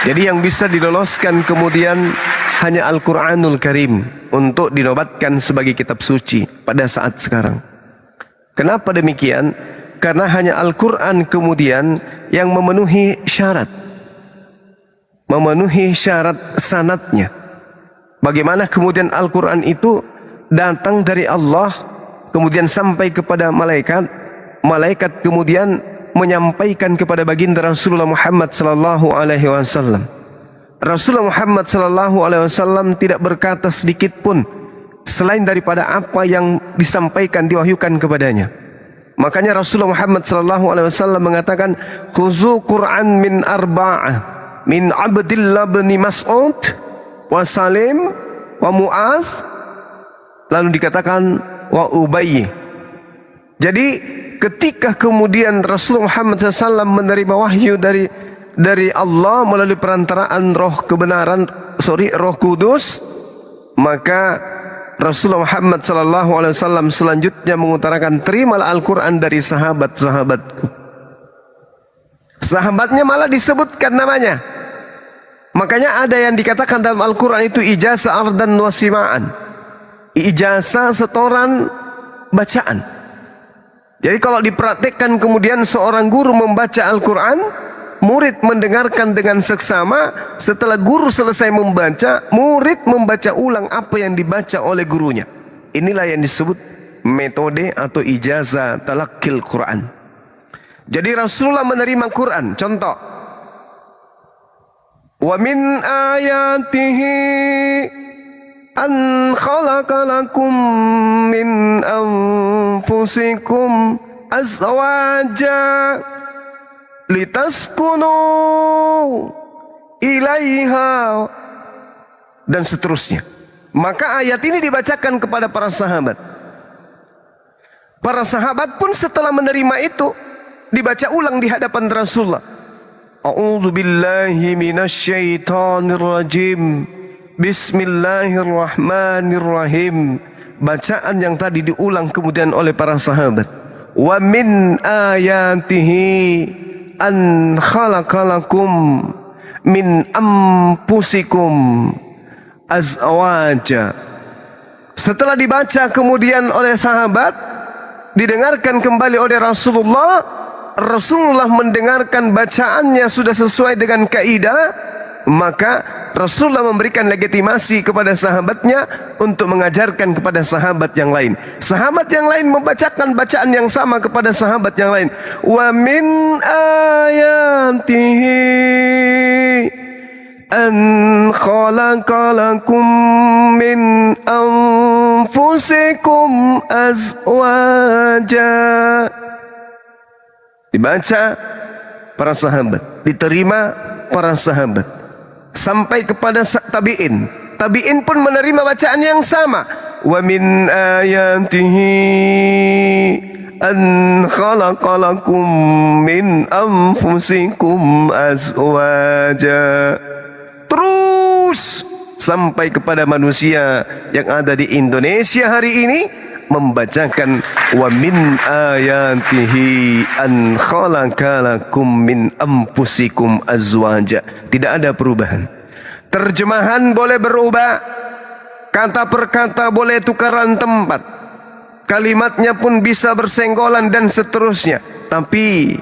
Speaker 2: Jadi yang bisa diloloskan kemudian hanya Al-Quranul Karim untuk dinobatkan sebagai kitab suci pada saat sekarang. Kenapa demikian? Karena hanya Al-Quran kemudian yang memenuhi syarat sanadnya. Bagaimana kemudian Al-Quran itu datang dari Allah kemudian sampai kepada malaikat, malaikat kemudian menyampaikan kepada baginda Rasulullah Muhammad sallallahu alaihi wasallam. Rasulullah Muhammad sallallahu alaihi wasallam tidak berkata sedikit pun selain daripada apa yang disampaikan diwahyukan kepadanya. Makanya Rasulullah Muhammad sallallahu alaihi wasallam mengatakan, "Khuzu Qur'an min arba'ah, min Abdillah bin Mas'ud wa Salim wa Mu'adz." Lalu dikatakan wa Ubay. Jadi ketika kemudian Rasulullah Muhammad SAW menerima wahyu dari Allah melalui perantaraan roh kebenaran, roh kudus, maka Rasulullah Muhammad SAW selanjutnya mengutarakan, terimalah Al-Quran dari sahabat-sahabatku. Sahabatnya malah disebutkan namanya. Makanya ada yang dikatakan dalam Al-Quran itu ijazah ardan wasima'an, ijazah setoran bacaan. Jadi kalau dipraktikkan kemudian seorang guru membaca Al-Quran, murid mendengarkan dengan seksama. Setelah guru selesai membaca, murid membaca ulang apa yang dibaca oleh gurunya. Inilah yang disebut metode atau ijazah talaqqil Quran. Jadi Rasulullah menerima Quran. Contoh, wa min ayatihi an khalaqa lakum min anfusikum azwaja litaskunu ilaiha, dan seterusnya. Maka ayat ini dibacakan kepada para sahabat. Para sahabat pun setelah menerima itu dibaca ulang di hadapan Rasulullah. A'udzu billahi minasyaitonir rajim. Bismillahirrahmanirrahim. Bacaan yang tadi diulang kemudian oleh para sahabat. Wa min ayatihi an khalaqalakum min anfusikum azwaja. Setelah dibaca kemudian oleh sahabat, didengarkan kembali oleh Rasulullah. Rasulullah mendengarkan bacaannya sudah sesuai dengan kaidah, maka Rasulullah memberikan legitimasi kepada sahabatnya untuk mengajarkan kepada sahabat yang lain. Sahabat yang lain membacakan bacaan yang sama kepada sahabat yang lain. Wa min ayatihi an khalaqalakum min anfusikum azwaja. Dibaca para sahabat, diterima para sahabat, sampai kepada tabi'in. Tabi'in pun menerima bacaan yang sama. Wa min ayatihi an khalaqalakum min anfusikum azwaja. Terus sampai kepada manusia yang ada di Indonesia hari ini membacakan wa min ayatihi an khalaqalakum min anfusikum azwaja. Tidak ada perubahan. Terjemahan boleh berubah, kata per kata boleh tukaran tempat, kalimatnya pun bisa bersenggolan dan seterusnya, tapi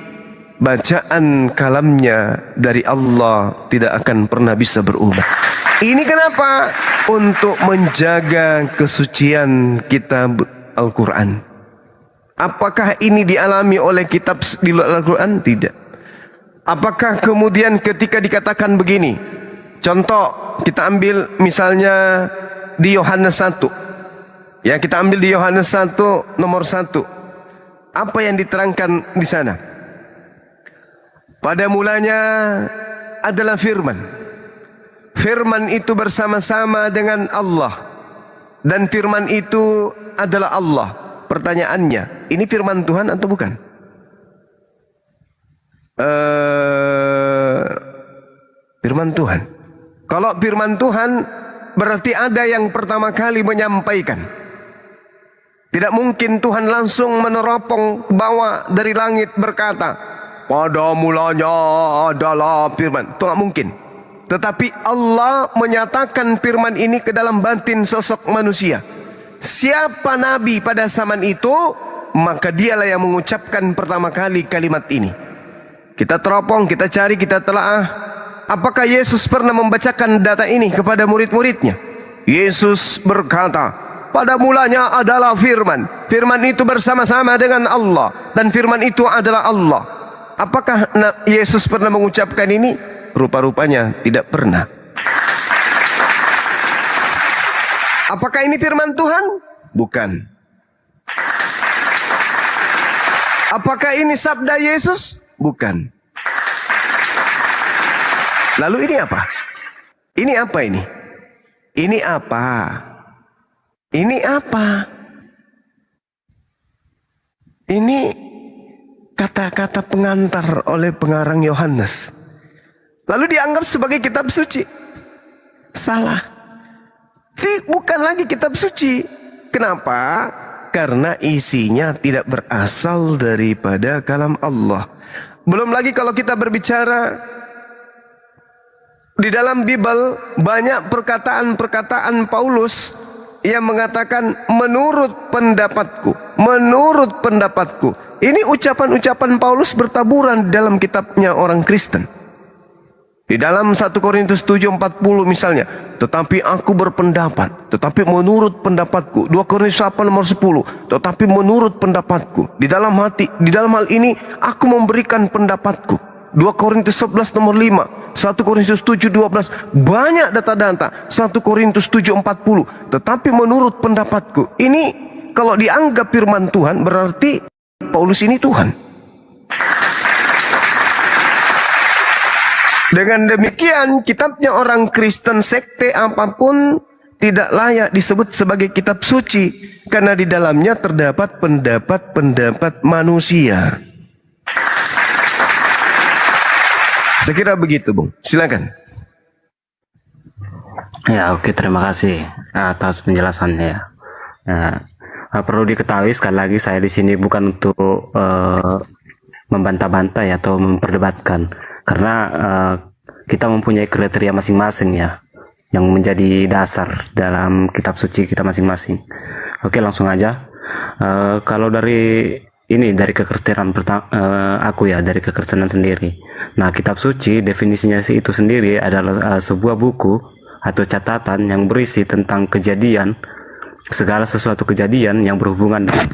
Speaker 2: bacaan kalamnya dari Allah tidak akan pernah bisa berubah. Ini kenapa? Untuk menjaga kesucian kitab Al-Quran. Apakah ini dialami oleh kitab di luar Al-Quran? Tidak. Apakah kemudian ketika dikatakan begini, contoh kita ambil misalnya di Yohanes 1. Ya, kita ambil di Yohanes 1 nomor 1. Apa yang diterangkan di sana? Pada mulanya adalah firman. firman itu bersama-sama dengan Allah, dan firman itu adalah Allah. Pertanyaannya, ini firman Tuhan atau bukan? Firman Tuhan. Kalau firman Tuhan, berarti ada yang pertama kali menyampaikan. Tidak mungkin Tuhan langsung meneropong ke bawah dari langit berkata, pada mulanya adalah firman. Itu tidak mungkin. Tetapi Allah menyatakan firman ini ke dalam batin sosok manusia. Siapa nabi pada zaman itu, maka dialah yang mengucapkan pertama kali kalimat ini. Kita teropong, kita cari, kita telaah. Apakah Yesus pernah membacakan data ini kepada murid-muridnya? Yesus berkata, pada mulanya adalah firman. Firman itu bersama-sama dengan Allah, dan firman itu adalah Allah. Apakah Yesus pernah mengucapkan ini? Rupa-rupanya tidak pernah. Apakah ini firman Tuhan? Bukan. Apakah ini sabda Yesus? Bukan. Lalu ini apa? Ini apa ini? Ini apa? Ini apa? Ini kata-kata pengantar oleh pengarang Yohanes. Lalu dianggap sebagai kitab suci. Salah. Bukan lagi kitab suci. Kenapa? Karena isinya tidak berasal daripada kalam Allah. Belum lagi kalau kita berbicara di dalam Bible, banyak perkataan-perkataan Paulus yang mengatakan menurut pendapatku, menurut pendapatku. Ini ucapan-ucapan Paulus bertaburan di dalam kitabnya orang Kristen. Di dalam 1 Korintus 7:40 misalnya, tetapi aku berpendapat, tetapi menurut pendapatku. 2 Korintus 8 nomor 10, tetapi menurut pendapatku. Di dalam hal ini aku memberikan pendapatku. 2 Korintus 11 nomor 5, 1 Korintus 7:12, banyak data-data. 1 Korintus 7:40, tetapi menurut pendapatku. Ini kalau dianggap firman Tuhan, berarti Paulus ini Tuhan. Dengan demikian, kitabnya orang Kristen sekte apapun tidak layak disebut sebagai kitab suci, karena di dalamnya terdapat pendapat-pendapat manusia. Saya kira begitu, Bung. Silakan.
Speaker 11: Ya, oke, terima kasih atas penjelasannya. Ya, perlu diketahui sekali lagi, saya di sini bukan untuk membantah-bantah ya, atau memperdebatkan, karena kita mempunyai kriteria masing-masing ya, yang menjadi dasar dalam kitab suci kita masing-masing. Oke, langsung aja. Kalau dari kekristenan aku ya, dari kekristenan sendiri. Nah, kitab suci definisinya itu sendiri adalah sebuah buku atau catatan yang berisi tentang kejadian, segala sesuatu kejadian yang berhubungan dengan.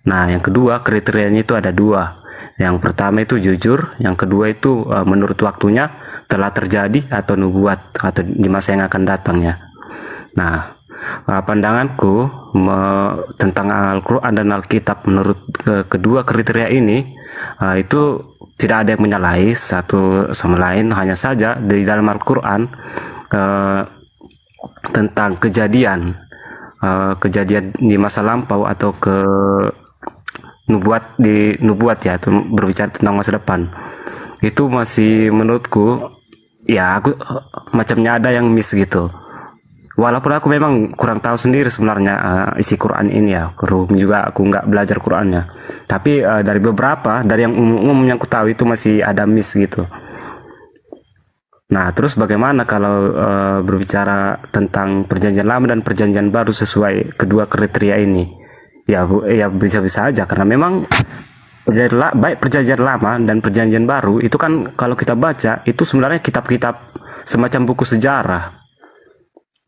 Speaker 11: Nah, yang kedua, kriterianya itu ada dua. Yang pertama itu jujur, yang kedua itu menurut waktunya, telah terjadi, atau nubuat, atau di masa yang akan datang ya. Nah, pandanganku tentang Al-Quran dan Alkitab menurut kedua kriteria ini, itu tidak ada yang menyalahi satu sama lain. Hanya saja di dalam Al-Quran tentang kejadian di masa lampau atau nubuat ya, itu berbicara tentang masa depan, itu masih menurutku ya, aku macamnya ada yang miss gitu. Walaupun aku memang kurang tahu sendiri sebenarnya isi Quran ini ya, juga aku nggak belajar Qurannya, tapi dari yang umum yang aku tahu itu masih ada miss gitu. Nah, terus bagaimana kalau berbicara tentang perjanjian lama dan perjanjian baru sesuai kedua kriteria ini? Ya bisa-bisa aja, karena memang baik perjanjian lama dan perjanjian baru itu kan kalau kita baca itu sebenarnya kitab-kitab semacam buku sejarah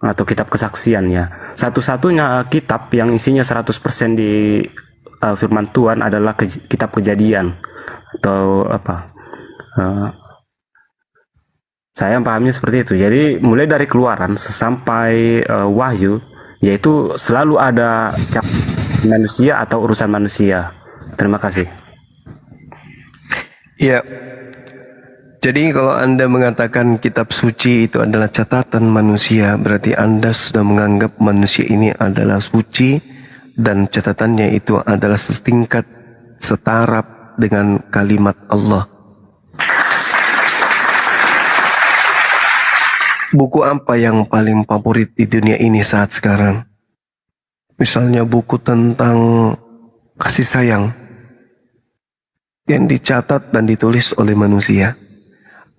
Speaker 11: atau kitab kesaksian ya. Satu-satunya kitab yang isinya 100% di firman Tuhan adalah kitab Kejadian atau apa. Saya pahamnya seperti itu. Jadi mulai dari Keluaran sampai Wahyu, yaitu selalu ada manusia atau urusan manusia. Terima kasih.
Speaker 2: Ya, Jadi kalau Anda mengatakan kitab suci itu adalah catatan manusia, berarti Anda sudah menganggap manusia ini adalah suci dan catatannya itu adalah setingkat, setaraf dengan kalimat Allah. Buku apa yang paling favorit di dunia ini saat sekarang? Misalnya buku tentang kasih sayang yang dicatat dan ditulis oleh manusia.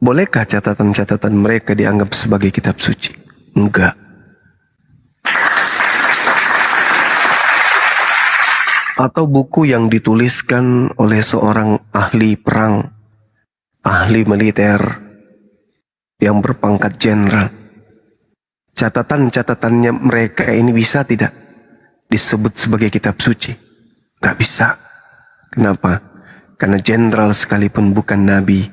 Speaker 2: Bolehkah catatan-catatan mereka dianggap sebagai kitab suci? Enggak. Atau buku yang dituliskan oleh seorang ahli perang, ahli militer yang berpangkat jenderal. Catatan-catatannya mereka ini bisa tidak disebut sebagai kitab suci? Enggak bisa. Kenapa? Karena jenderal sekalipun bukan nabi.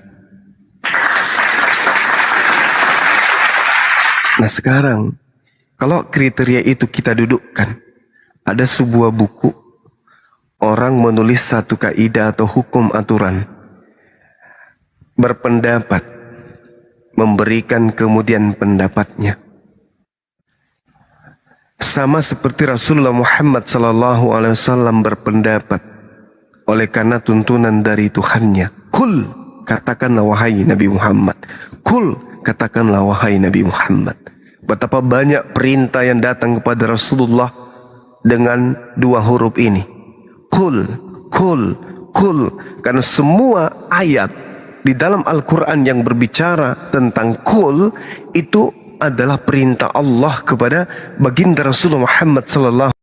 Speaker 2: Nah sekarang, kalau kriteria itu kita dudukkan, ada sebuah buku, orang menulis satu kaidah atau hukum aturan, berpendapat, memberikan kemudian pendapatnya. Sama seperti Rasulullah Muhammad SAW berpendapat, oleh karena tuntunan dari Tuhannya. Kul, katakanlah wahai Nabi Muhammad. Kul, katakanlah wahai Nabi Muhammad. Betapa banyak perintah yang datang kepada Rasulullah dengan dua huruf ini. Kul, kul, kul. Karena semua ayat di dalam Al-Quran yang berbicara tentang kul itu adalah perintah Allah kepada baginda Rasulullah Muhammad SAW.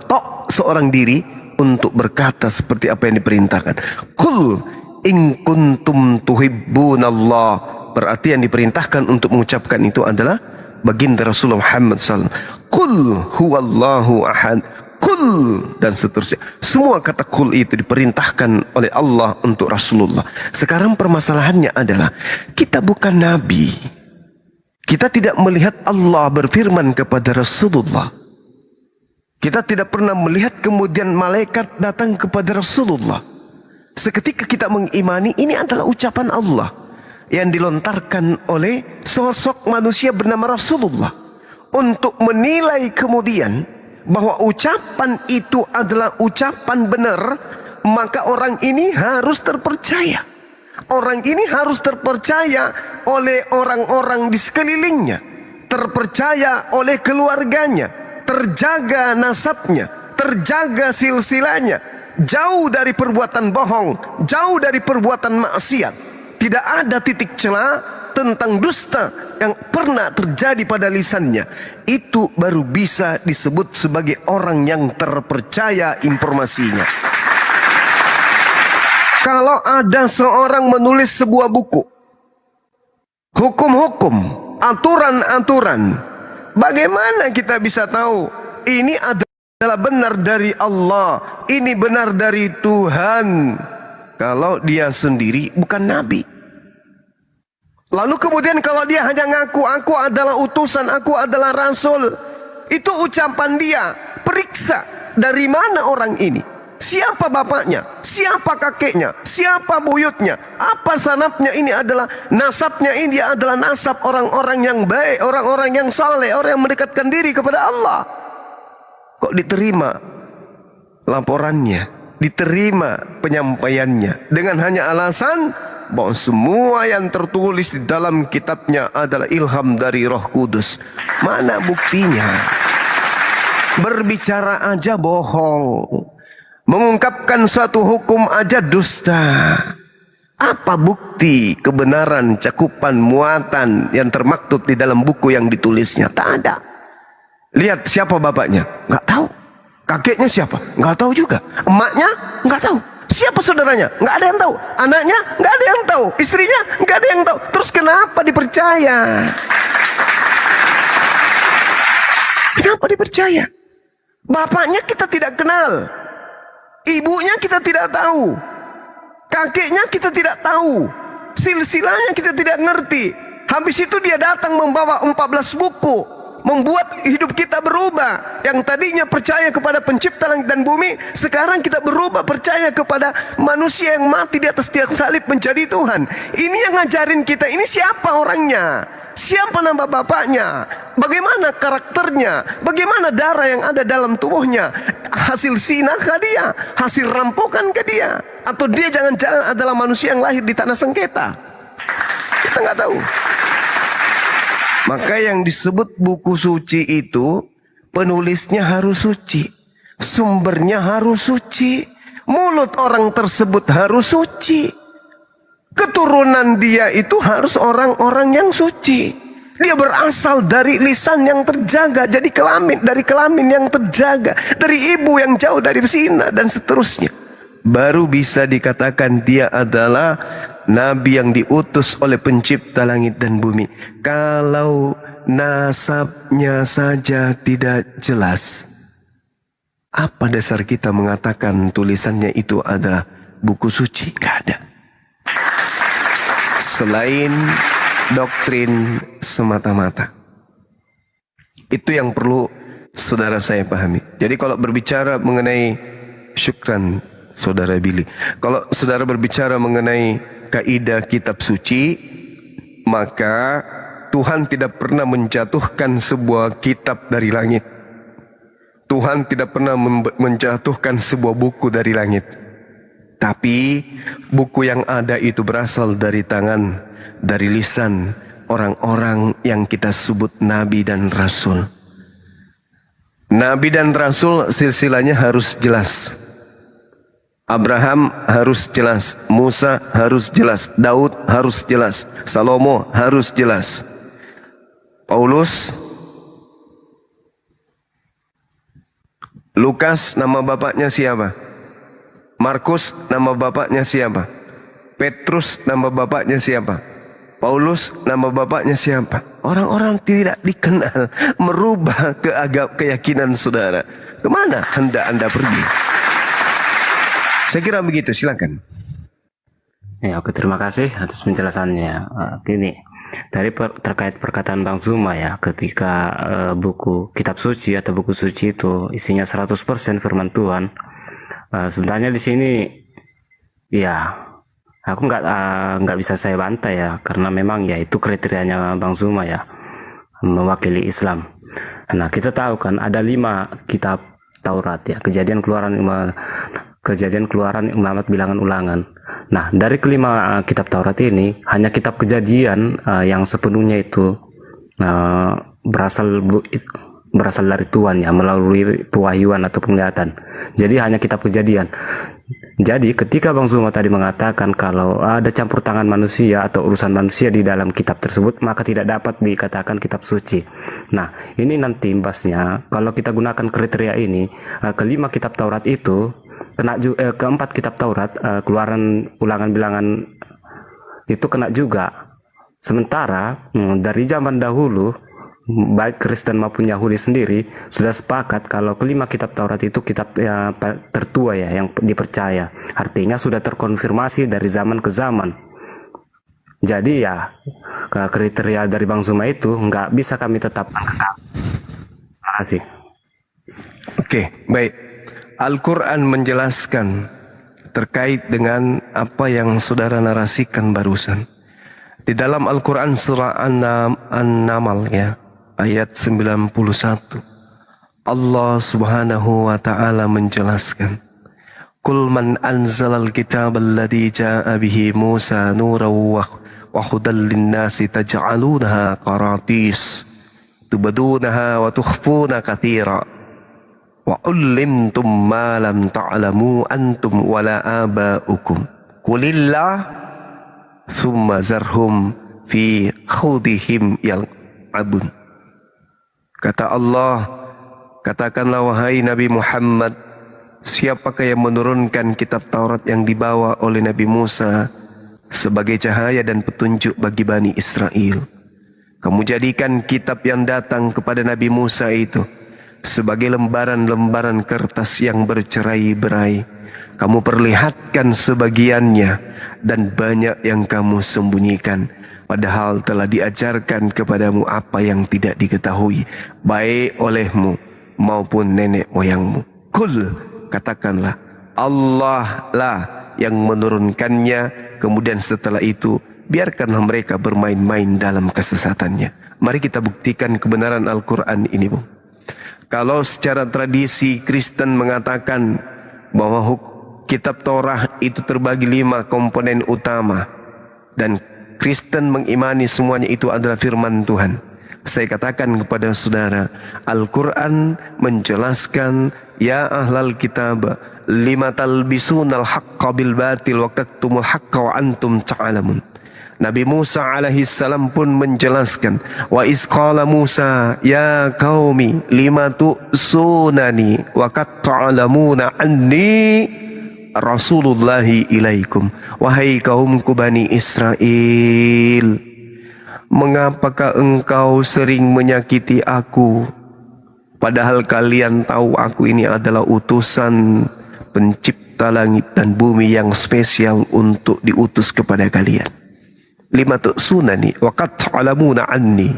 Speaker 2: Tok seorang diri untuk berkata seperti apa yang diperintahkan. Kul in kuntum tuhibbunallah. Berarti yang diperintahkan untuk mengucapkan itu adalah baginda Rasulullah Muhammad SAW. Qul huwallahu ahad. Qul dan seterusnya. Semua kata qul itu diperintahkan oleh Allah untuk Rasulullah. Sekarang permasalahannya adalah kita bukan nabi. Kita tidak melihat Allah berfirman kepada Rasulullah. Kita tidak pernah melihat kemudian malaikat datang kepada Rasulullah. Seketika kita mengimani ini adalah ucapan Allah yang dilontarkan oleh sosok manusia bernama Rasulullah. Untuk menilai kemudian bahwa ucapan itu adalah ucapan benar, maka orang ini harus terpercaya. Orang ini harus terpercaya oleh orang-orang di sekelilingnya, terpercaya oleh keluarganya, terjaga nasabnya, terjaga silsilanya, jauh dari perbuatan bohong, jauh dari perbuatan maksiat. Tidak ada titik celah tentang dusta yang pernah terjadi pada lisannya. Itu baru bisa disebut sebagai orang yang terpercaya informasinya. Kalau ada seorang menulis sebuah buku, hukum-hukum, aturan-aturan, bagaimana kita bisa tahu ini adalah benar dari Allah, ini benar dari Tuhan, kalau dia sendiri bukan nabi? Lalu kemudian kalau dia hanya ngaku, aku adalah utusan, aku adalah rasul, itu ucapan dia. Periksa dari mana orang ini, siapa bapaknya, siapa kakeknya, siapa buyutnya, apa sanapnya. Ini adalah nasabnya, ini adalah nasab orang-orang yang baik, orang-orang yang saleh, orang yang mendekatkan diri kepada Allah. Kok diterima laporannya, diterima penyampaiannya dengan hanya alasan bahwa semua yang tertulis di dalam kitabnya adalah ilham dari Roh Kudus? Mana buktinya? Berbicara aja bohong, mengungkapkan suatu hukum aja dusta. Apa bukti kebenaran cakupan muatan yang termaktub di dalam buku yang ditulisnya? Tak ada. Lihat siapa bapaknya, nggak tahu. Kakeknya siapa, nggak tahu juga. Emaknya nggak tahu. Siapa saudaranya? Nggak ada yang tahu. Anaknya? Nggak ada yang tahu. Istrinya? Nggak ada yang tahu. Terus kenapa dipercaya? Kenapa dipercaya? Bapaknya kita tidak kenal. Ibunya kita tidak tahu. Kakeknya kita tidak tahu. Silsilahnya kita tidak ngerti. Habis itu dia datang membawa 14 buku. membuat hidup kita berubah. Yang tadinya percaya kepada pencipta langit dan bumi, sekarang kita berubah percaya kepada manusia yang mati di atas tiang salib menjadi Tuhan. Ini yang ngajarin kita, ini siapa orangnya? Siapa nama bapaknya? Bagaimana karakternya? Bagaimana darah yang ada dalam tubuhnya? Hasil zina kah dia? Hasil rampokan kah dia? Atau dia jangan-jangan adalah manusia yang lahir di tanah sengketa? Kita nggak tahu. Maka yang disebut buku suci itu, penulisnya harus suci, sumbernya harus suci, mulut orang tersebut harus suci, keturunan dia itu harus orang-orang yang suci. Dia berasal dari lisan yang terjaga, jadi dari kelamin yang terjaga, dari ibu yang jauh dari zina dan seterusnya. Baru bisa dikatakan dia adalah nabi yang diutus oleh pencipta langit dan bumi. Kalau nasabnya saja tidak jelas, apa dasar kita mengatakan tulisannya itu adalah buku suci? Gak ada. Selain doktrin semata-mata. Itu yang perlu saudara saya pahami. Jadi kalau berbicara mengenai syukran saudara Billy, kalau saudara berbicara mengenai kaidah kitab suci, maka Tuhan tidak pernah menjatuhkan sebuah kitab dari langit. Tuhan tidak pernah menjatuhkan sebuah buku dari langit. Tapi buku yang ada itu berasal dari tangan, dari lisan orang-orang yang kita sebut nabi dan rasul. Nabi dan rasul silsilahnya harus jelas. Abraham harus jelas, Musa harus jelas, Daud harus jelas, Salomo harus jelas. Paulus, Lukas nama bapaknya siapa? Markus nama bapaknya siapa? Petrus nama bapaknya siapa? Paulus nama bapaknya siapa? Orang-orang tidak dikenal, merubah keyakinan saudara. Kemana hendak Anda pergi? Saya kira begitu, silakan.
Speaker 11: Ya, oke, terima kasih atas penjelasannya. Gini, terkait perkataan Bang Zuma ya, ketika buku kitab suci atau buku suci itu isinya 100% firman Tuhan. Sebenarnya di sini ya aku nggak bisa saya bantah ya, karena memang ya itu kriterianya Bang Zuma ya, mewakili Islam. Nah, kita tahu kan ada 5 kitab Taurat ya, Kejadian, Keluaran, Imamat, Bilangan, Ulangan. Nah, dari kelima kitab Taurat ini hanya kitab Kejadian yang sepenuhnya itu berasal dari Tuhan ya, melalui pewahyuan atau penglihatan. Jadi hanya kitab Kejadian. Jadi ketika Bang Zuma tadi mengatakan kalau ada campur tangan manusia atau urusan manusia di dalam kitab tersebut, maka tidak dapat dikatakan kitab suci. Nah, ini nanti imbasnya kalau kita gunakan kriteria ini, kelima kitab Taurat itu keempat kitab Taurat, Keluaran, Ulangan, Bilangan itu kena juga. Sementara dari zaman dahulu baik Kristen maupun Yahudi sendiri sudah sepakat kalau kelima kitab Taurat itu kitab tertua ya, yang dipercaya. Artinya sudah terkonfirmasi dari zaman ke zaman. Jadi ya kriteria dari Bang Zuma itu nggak bisa kami tetapkan. Terima kasih.
Speaker 2: Oke, baik. Al-Quran menjelaskan terkait dengan apa yang saudara narasikan barusan. Di dalam Al-Quran surah An-Naml ya, ayat 91, Allah subhanahu wa ta'ala menjelaskan, Qul man anzalal kitab alladhi ja'a bihi Musa nuran wa hudan linnasi taj'alunaha qaratis tubdunaha wa tukhfuna katsira wa ullimtum ma lam ta'lamu antum wala aba'ukum qulillah thumma zarhum fi khudihim yal'abun. Kata Allah, katakanlah wahai Nabi Muhammad, siapakah yang menurunkan kitab Taurat yang dibawa oleh Nabi Musa sebagai cahaya dan petunjuk bagi Bani Israel? Kamu jadikan kitab yang datang kepada Nabi Musa itu sebagai lembaran-lembaran kertas yang bercerai-berai. Kamu perlihatkan sebagiannya dan banyak yang kamu sembunyikan. padahal telah diajarkan kepadamu apa yang tidak diketahui, baik olehmu maupun nenek moyangmu. Kul, katakanlah, Allah lah yang menurunkannya, kemudian setelah itu biarkanlah mereka bermain-main dalam kesesatannya. Mari kita buktikan kebenaran Al-Quran ini, Bu. Kalau secara tradisi Kristen mengatakan bahwa kitab Torah itu terbagi 5 komponen utama, dan Kristen mengimani semuanya itu adalah firman Tuhan. Saya katakan kepada saudara, Al-Quran menjelaskan, ya ahlal kitab, lima talbisunal haqqa bil batil wa taktumul haqqa wa antum ta'lamun. Nabi Musa alaihi salam pun menjelaskan, wa isqala Musa ya qaumi lima tu'sunani wa qad ta'lamuna anni Rasulullahi ilaikum. Wahai kaumku Bani Israel, mengapakah engkau sering menyakiti aku, padahal kalian tahu aku ini adalah utusan pencipta langit dan bumi yang spesial untuk diutus kepada kalian. Lima tu'sunani wa qad ta'lamuna anni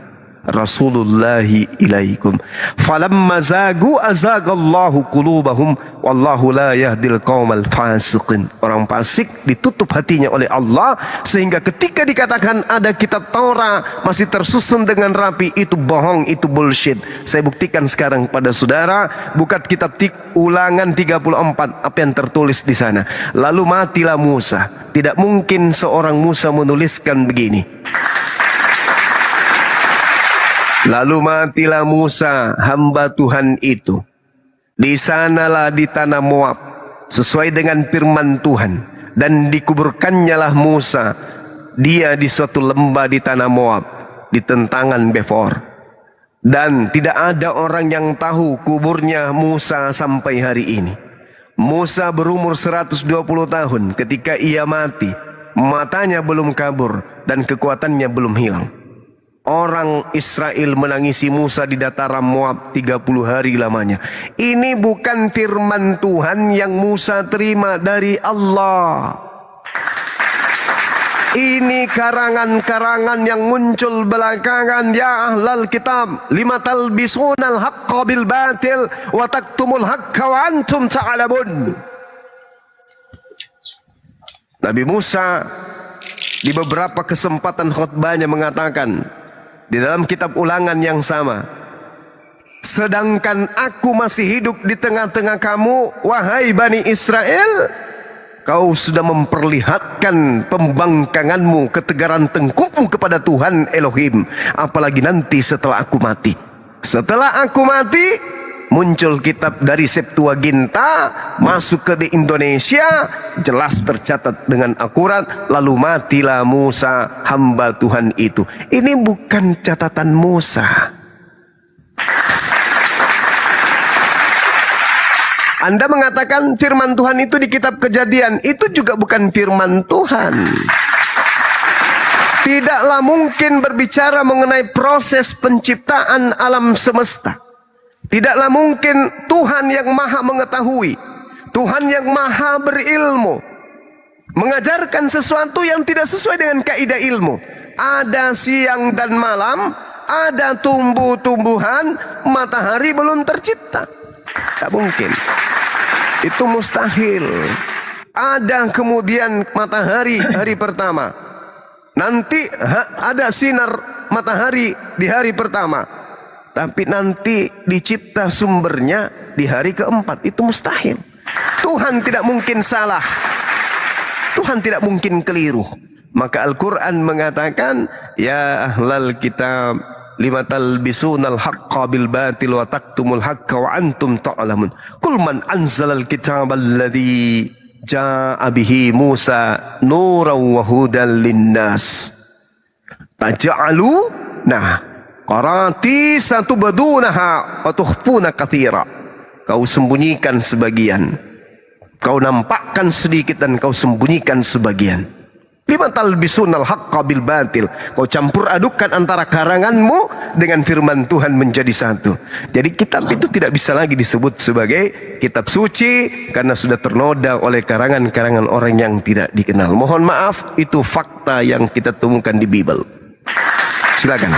Speaker 2: Rasulullahi ilaikum. Falamma zagu azagallahu qulubahum wallahu la yahdil qaumal fasiqin. Orang fasik ditutup hatinya oleh Allah, sehingga ketika dikatakan ada kitab Taurat masih tersusun dengan rapi, itu bohong, itu bullshit. Saya buktikan sekarang pada saudara, buka kitab Ulangan 34, apa yang tertulis di sana. Lalu matilah Musa. Tidak mungkin seorang Musa menuliskan begini. Lalu matilah Musa, hamba Tuhan itu. Di sanalah di tanah Moab, sesuai dengan firman Tuhan. Dan dikuburkannya lah Musa, dia di suatu lembah di tanah Moab, di tentangan Befor. Dan tidak ada orang yang tahu kuburnya Musa sampai hari ini. Musa berumur 120 tahun ketika ia mati. Matanya belum kabur dan kekuatannya belum hilang. Orang Israel menangisi Musa di dataran Moab 30 hari lamanya. Ini bukan firman Tuhan yang Musa terima dari Allah. Ini karangan-karangan yang muncul belakangan. Ya ahlal kitab, lima talbisunal haqqa bil batil wa taktumul haqqa wa antum ta'lamun. Nabi Musa di beberapa kesempatan khutbahnya mengatakan di dalam kitab Ulangan yang sama, sedangkan aku masih hidup di tengah-tengah kamu, wahai Bani Israel, kau sudah memperlihatkan pembangkanganmu, ketegaran tengkukmu kepada Tuhan Elohim. Apalagi nanti setelah aku mati. Setelah aku mati, muncul kitab dari Septuaginta, masuk ke di Indonesia, jelas tercatat dengan akurat. Lalu matilah Musa, hamba Tuhan itu. Ini bukan catatan Musa. Anda mengatakan firman Tuhan itu di kitab Kejadian, itu juga bukan firman Tuhan. Tidaklah mungkin berbicara mengenai proses penciptaan alam semesta. Tidaklah mungkin Tuhan yang maha mengetahui, Tuhan yang maha berilmu, mengajarkan sesuatu yang tidak sesuai dengan kaidah ilmu. Ada siang dan malam, ada tumbuh-tumbuhan, matahari belum tercipta. Tak mungkin. Itu mustahil. Ada kemudian matahari hari pertama. Nanti ada sinar matahari di hari pertama. Tapi nanti dicipta sumbernya di hari keempat. Itu mustahil. Tuhan tidak mungkin salah. Tuhan tidak mungkin keliru. Maka Al-Quran mengatakan, ya ahlal kitab, lima talbisunal haqqa bil batil wa taktumul haqqa wa antum ta'lamun. Qul man anzalal kitab alladhi ja'a bihi Musa nuran wa hudan linnas. Taj'alu qarati satubadunaha wa tukhfuna katsira. Kau sembunyikan sebagian, kau nampakkan sedikit, dan kau sembunyikan sebagian. Lima talbisunal haqqa bil batil. Kau campur adukan antara karanganmu dengan firman Tuhan menjadi satu. Jadi kitab itu tidak bisa lagi disebut sebagai kitab suci karena sudah ternoda oleh karangan-karangan orang yang tidak dikenal. Mohon maaf, itu fakta yang kita temukan di Bible. Silakan.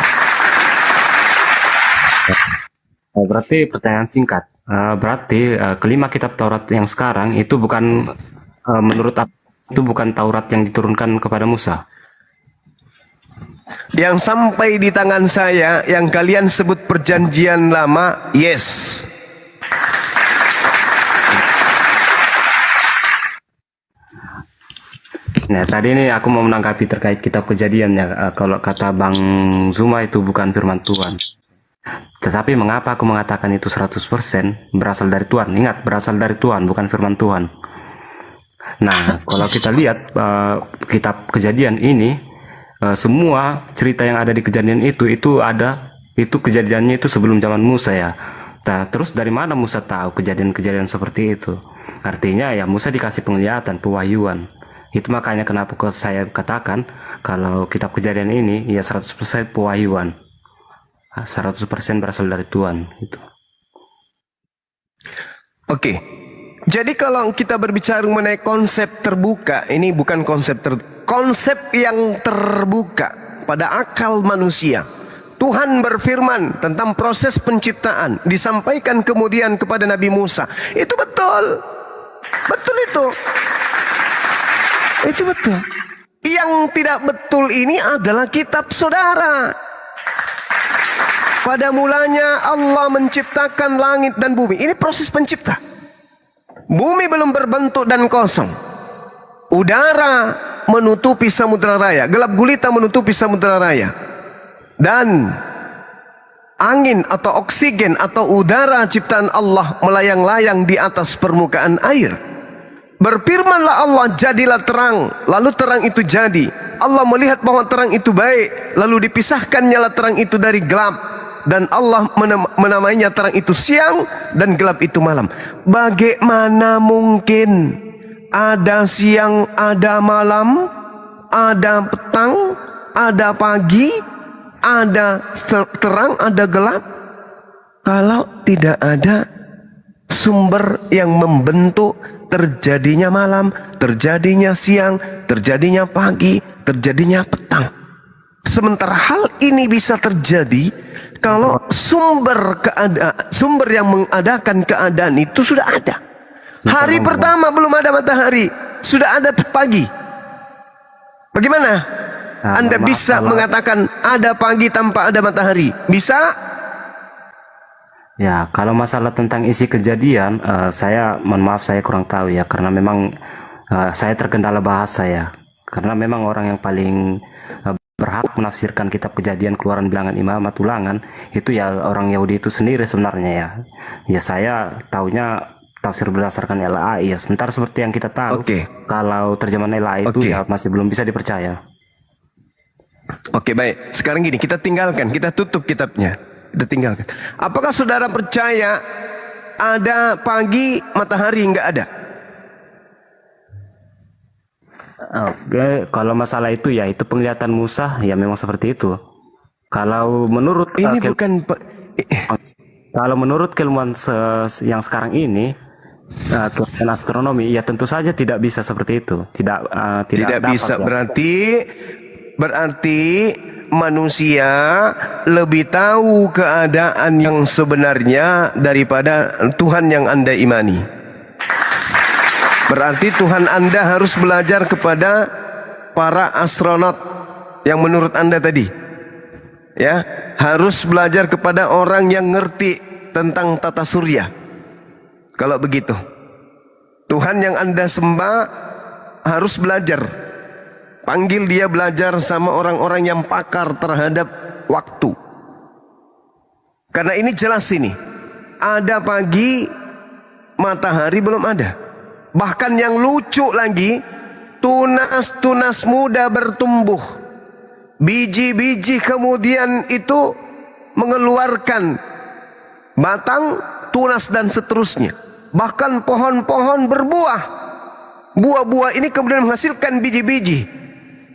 Speaker 11: Berarti pertanyaan singkat. Berarti kelima kitab Taurat yang sekarang itu bukan menurut itu bukan Taurat yang diturunkan kepada Musa.
Speaker 2: Yang sampai di tangan saya, yang kalian sebut perjanjian lama, yes.
Speaker 11: Nah, tadi ini aku mau menanggapi terkait kitab Kejadian ya. Kalau kata Bang Zuma itu bukan firman Tuhan. Tetapi mengapa aku mengatakan itu 100% berasal dari Tuhan? Ingat, berasal dari Tuhan, bukan firman Tuhan. Nah, kalau kita lihat kitab Kejadian ini, semua cerita yang ada di Kejadian itu kejadiannya itu sebelum zaman Musa ya. Nah, terus dari mana Musa tahu kejadian-kejadian seperti itu? Artinya ya Musa dikasih penglihatan, pewahyuan. Itu makanya kenapa saya katakan kalau kitab Kejadian ini ya 100% pewahyuan. 100% berasal dari Tuhan gitu.
Speaker 2: Oke. Jadi kalau kita berbicara mengenai konsep terbuka, ini bukan konsep yang terbuka pada akal manusia. Tuhan berfirman tentang proses penciptaan, disampaikan kemudian kepada Nabi Musa. Itu betul. Betul itu. Itu betul. Yang tidak betul ini adalah kitab saudara. Pada mulanya Allah menciptakan langit dan bumi. Ini proses pencipta. Bumi belum berbentuk dan kosong. Udara menutupi samudera raya. Gelap gulita menutupi samudera raya. Dan angin atau oksigen atau udara ciptaan Allah melayang-layang di atas permukaan air. Berfirmanlah Allah, jadilah terang, lalu terang itu jadi. Allah melihat bahwa terang itu baik, lalu dipisahkan nyala terang itu dari gelap. Dan Allah menamainya terang itu siang dan gelap itu malam. Bagaimana mungkin ada siang, ada malam, ada petang, ada pagi, ada terang, ada gelap, kalau tidak ada sumber yang membentuk terjadinya malam, terjadinya siang, terjadinya pagi, terjadinya petang. Sementara hal ini bisa terjadi kalau sumber yang mengadakan keadaan itu sudah ada. Hari pertama belum ada matahari, sudah ada pagi. Bagaimana Anda bisa mengatakan ada pagi tanpa ada matahari? Bisa?
Speaker 11: Ya, kalau masalah tentang isi Kejadian, saya mohon maaf saya kurang tahu ya, karena memang saya terkendala bahasa ya. Karena memang orang yang paling berhak menafsirkan kitab Kejadian, Keluaran, Bilangan, Imamat, Ulangan itu ya orang Yahudi itu sendiri sebenarnya ya. Ya saya taunya tafsir berdasarkan LAI ya. Sementara seperti yang kita tahu, kalau terjemahan LAI itu ya masih belum bisa dipercaya.
Speaker 2: Oke, baik. Sekarang gini, kita tinggalkan, kita tutup kitabnya. Kita tinggalkan. Apakah saudara percaya ada pagi, matahari nggak ada?
Speaker 11: Oke, kalau masalah itu ya itu penglihatan Musa ya memang seperti itu. Kalau menurut
Speaker 2: ini bukan
Speaker 11: kalau menurut keilmuan yang sekarang ini keilmuan astronomi ya tentu saja tidak bisa seperti itu. Tidak
Speaker 2: bisa
Speaker 11: ya.
Speaker 2: Berarti manusia lebih tahu keadaan yang sebenarnya daripada Tuhan yang Anda imani. Berarti Tuhan Anda harus belajar kepada para astronot yang menurut Anda tadi. Ya, harus belajar kepada orang yang ngerti tentang tata surya. Kalau begitu, Tuhan yang Anda sembah harus belajar. Panggil dia belajar sama orang-orang yang pakar terhadap waktu. Karena ini jelas ini. Ada pagi, matahari belum ada. Bahkan yang lucu lagi, tunas-tunas muda bertumbuh. Biji-biji kemudian itu mengeluarkan batang, tunas dan seterusnya. Bahkan pohon-pohon berbuah. Buah-buah ini kemudian menghasilkan biji-biji.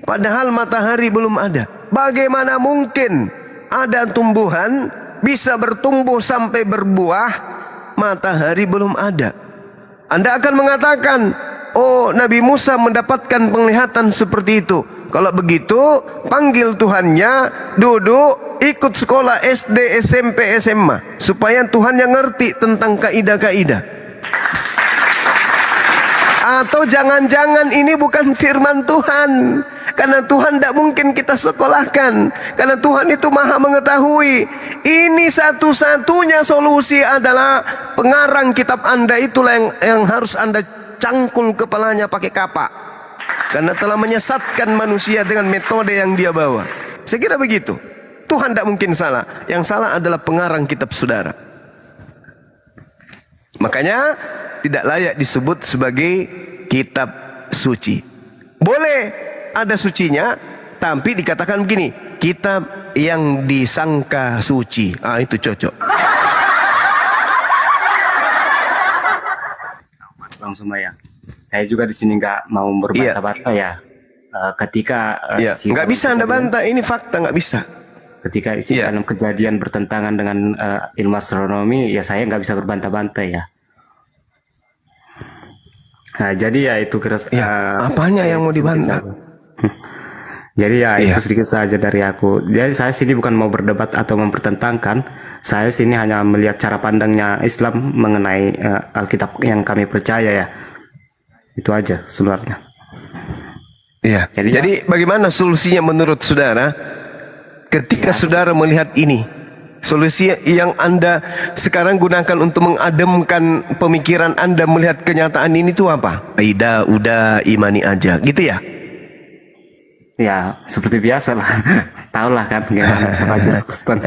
Speaker 2: Padahal matahari belum ada. Bagaimana mungkin ada tumbuhan bisa bertumbuh sampai berbuah, matahari belum ada? Anda akan mengatakan, oh Nabi Musa mendapatkan penglihatan seperti itu. Kalau begitu, panggil Tuhannya, duduk, ikut sekolah SD, SMP, SMA, supaya Tuhan yang ngerti tentang kaidah-kaidah. Atau jangan-jangan ini bukan firman Tuhan, karena Tuhan tidak mungkin kita sekolahkan, karena Tuhan itu maha mengetahui. Ini satu-satunya solusi adalah pengarang kitab Anda itulah yang harus Anda cangkul kepalanya pakai kapak, karena telah menyesatkan manusia dengan metode yang dia bawa. Saya kira begitu. Tuhan tidak mungkin salah, yang salah adalah pengarang kitab saudara. Makanya tidak layak disebut sebagai kitab suci. Boleh ada sucinya, tapi dikatakan begini, kitab yang disangka suci. Itu cocok.
Speaker 11: Bang Sumaya, saya juga di sini nggak mau berbantah-bantah ya. Ketika
Speaker 2: nggak bisa Anda bantah, ini fakta, nggak bisa.
Speaker 11: Ketika isi dalam kejadian bertentangan dengan ilmu astronomi, ya saya nggak bisa berbantah-bantah ya. Nah, jadi ya itu kira
Speaker 2: apanya yang mau dibantah?
Speaker 11: Jadi ya itu sedikit saja dari aku. Jadi saya sini bukan mau berdebat atau mempertentangkan. Saya sini hanya melihat cara pandangnya Islam mengenai Alkitab yang kami percaya ya. Itu aja sebenarnya.
Speaker 2: Iya. Jadi bagaimana solusinya menurut saudara? Ketika saudara melihat ini, solusi yang Anda sekarang gunakan untuk mengademkan pemikiran Anda melihat kenyataan ini itu apa? Udah imani aja, gitu ya?
Speaker 11: Ya, seperti biasa lah. Tahu lah kan gimana cara Kristen.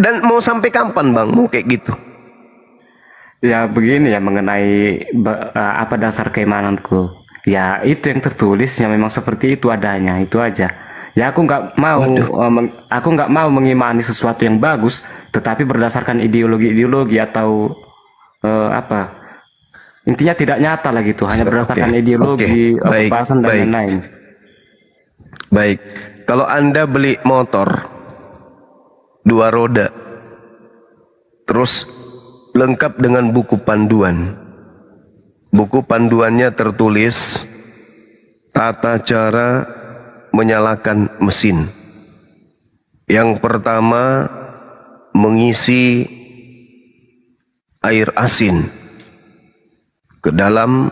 Speaker 2: Dan mau sampai kapan Bang mau kayak gitu?
Speaker 11: Ya begini ya, mengenai apa dasar keimananku. Ya itu yang tertulis, ya memang seperti itu adanya, itu aja. Ya aku nggak mau mengimani sesuatu yang bagus, tetapi berdasarkan ideologi atau intinya tidak nyata lah gitu, hanya berdasarkan ideologi, pembahasan dan lain-lain.
Speaker 2: Baik, kalau Anda beli motor 2 roda, terus lengkap dengan buku panduan. Buku panduannya tertulis tata cara menyalakan mesin. Yang pertama, mengisi air asin ke dalam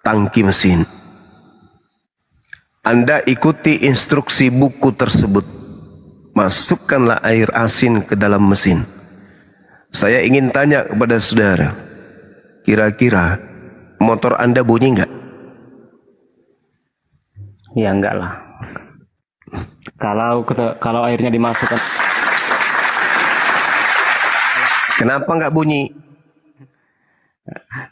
Speaker 2: tangki mesin. Anda ikuti instruksi buku tersebut. Masukkanlah air asin ke dalam mesin. Saya ingin tanya kepada saudara, kira-kira motor Anda bunyi enggak?
Speaker 11: Ya enggak lah. Kalau airnya dimasukkan.
Speaker 2: Kenapa enggak bunyi?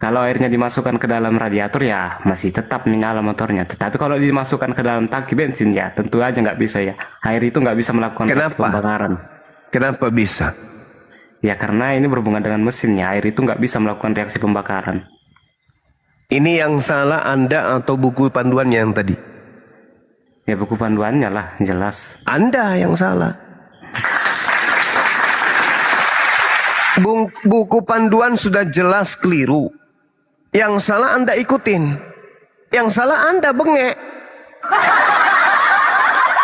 Speaker 11: Kalau airnya dimasukkan ke dalam radiator ya masih tetap menyala motornya. Tetapi kalau dimasukkan ke dalam tangki bensin ya tentu aja nggak bisa ya. Air itu nggak bisa melakukan reaksi pembakaran.
Speaker 2: Kenapa bisa?
Speaker 11: Ya karena ini berhubungan dengan mesinnya. Air itu nggak bisa melakukan reaksi pembakaran.
Speaker 2: Ini yang salah Anda atau buku panduannya yang tadi?
Speaker 11: Ya buku panduannya lah, jelas.
Speaker 2: Anda yang salah. Buku panduan sudah jelas keliru. Yang salah Anda ikutin. Yang salah Anda bengek.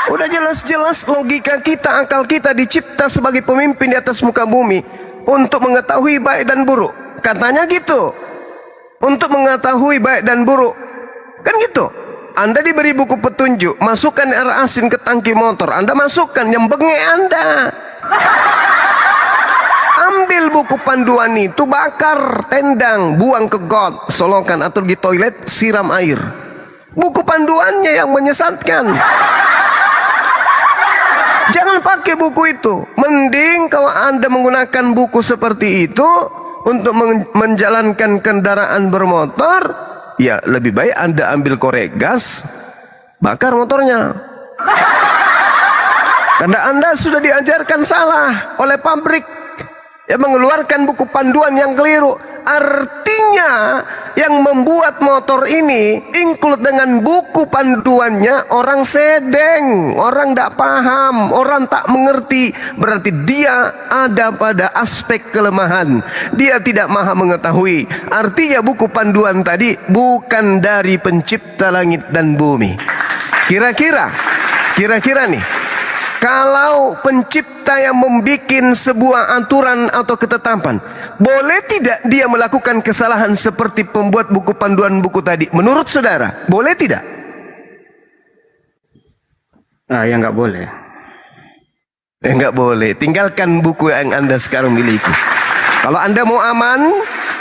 Speaker 2: Udah jelas-jelas logika kita, akal kita dicipta sebagai pemimpin di atas muka bumi untuk mengetahui baik dan buruk. Katanya gitu. Untuk mengetahui baik dan buruk. Kan gitu. Anda diberi buku petunjuk, masukkan air asin ke tangki motor. Anda masukkan, yang bengek Anda. Ambil buku panduan itu, bakar, tendang, buang ke got, solokan atau di toilet, siram air. Buku panduannya yang menyesatkan. Jangan pakai buku itu. Mending kalau Anda menggunakan buku seperti itu untuk menjalankan kendaraan bermotor, ya lebih baik Anda ambil korek gas, bakar motornya. Karena Anda sudah diajarkan salah oleh pabrik yang mengeluarkan buku panduan yang keliru. Artinya yang yang membuat motor ini include dengan buku panduannya orang sedeng, orang tidak paham, orang tak mengerti. Berarti dia ada pada aspek kelemahan, dia tidak maha mengetahui. Artinya buku panduan tadi bukan dari pencipta langit dan bumi. Kira-kira nih, kalau pencipta yang membuat sebuah aturan atau ketetapan, boleh tidak dia melakukan kesalahan seperti pembuat buku panduan buku tadi? Menurut saudara, boleh tidak?
Speaker 11: Ya nggak boleh.
Speaker 2: Nggak boleh. Tinggalkan buku yang Anda sekarang miliki. Kalau Anda mau aman,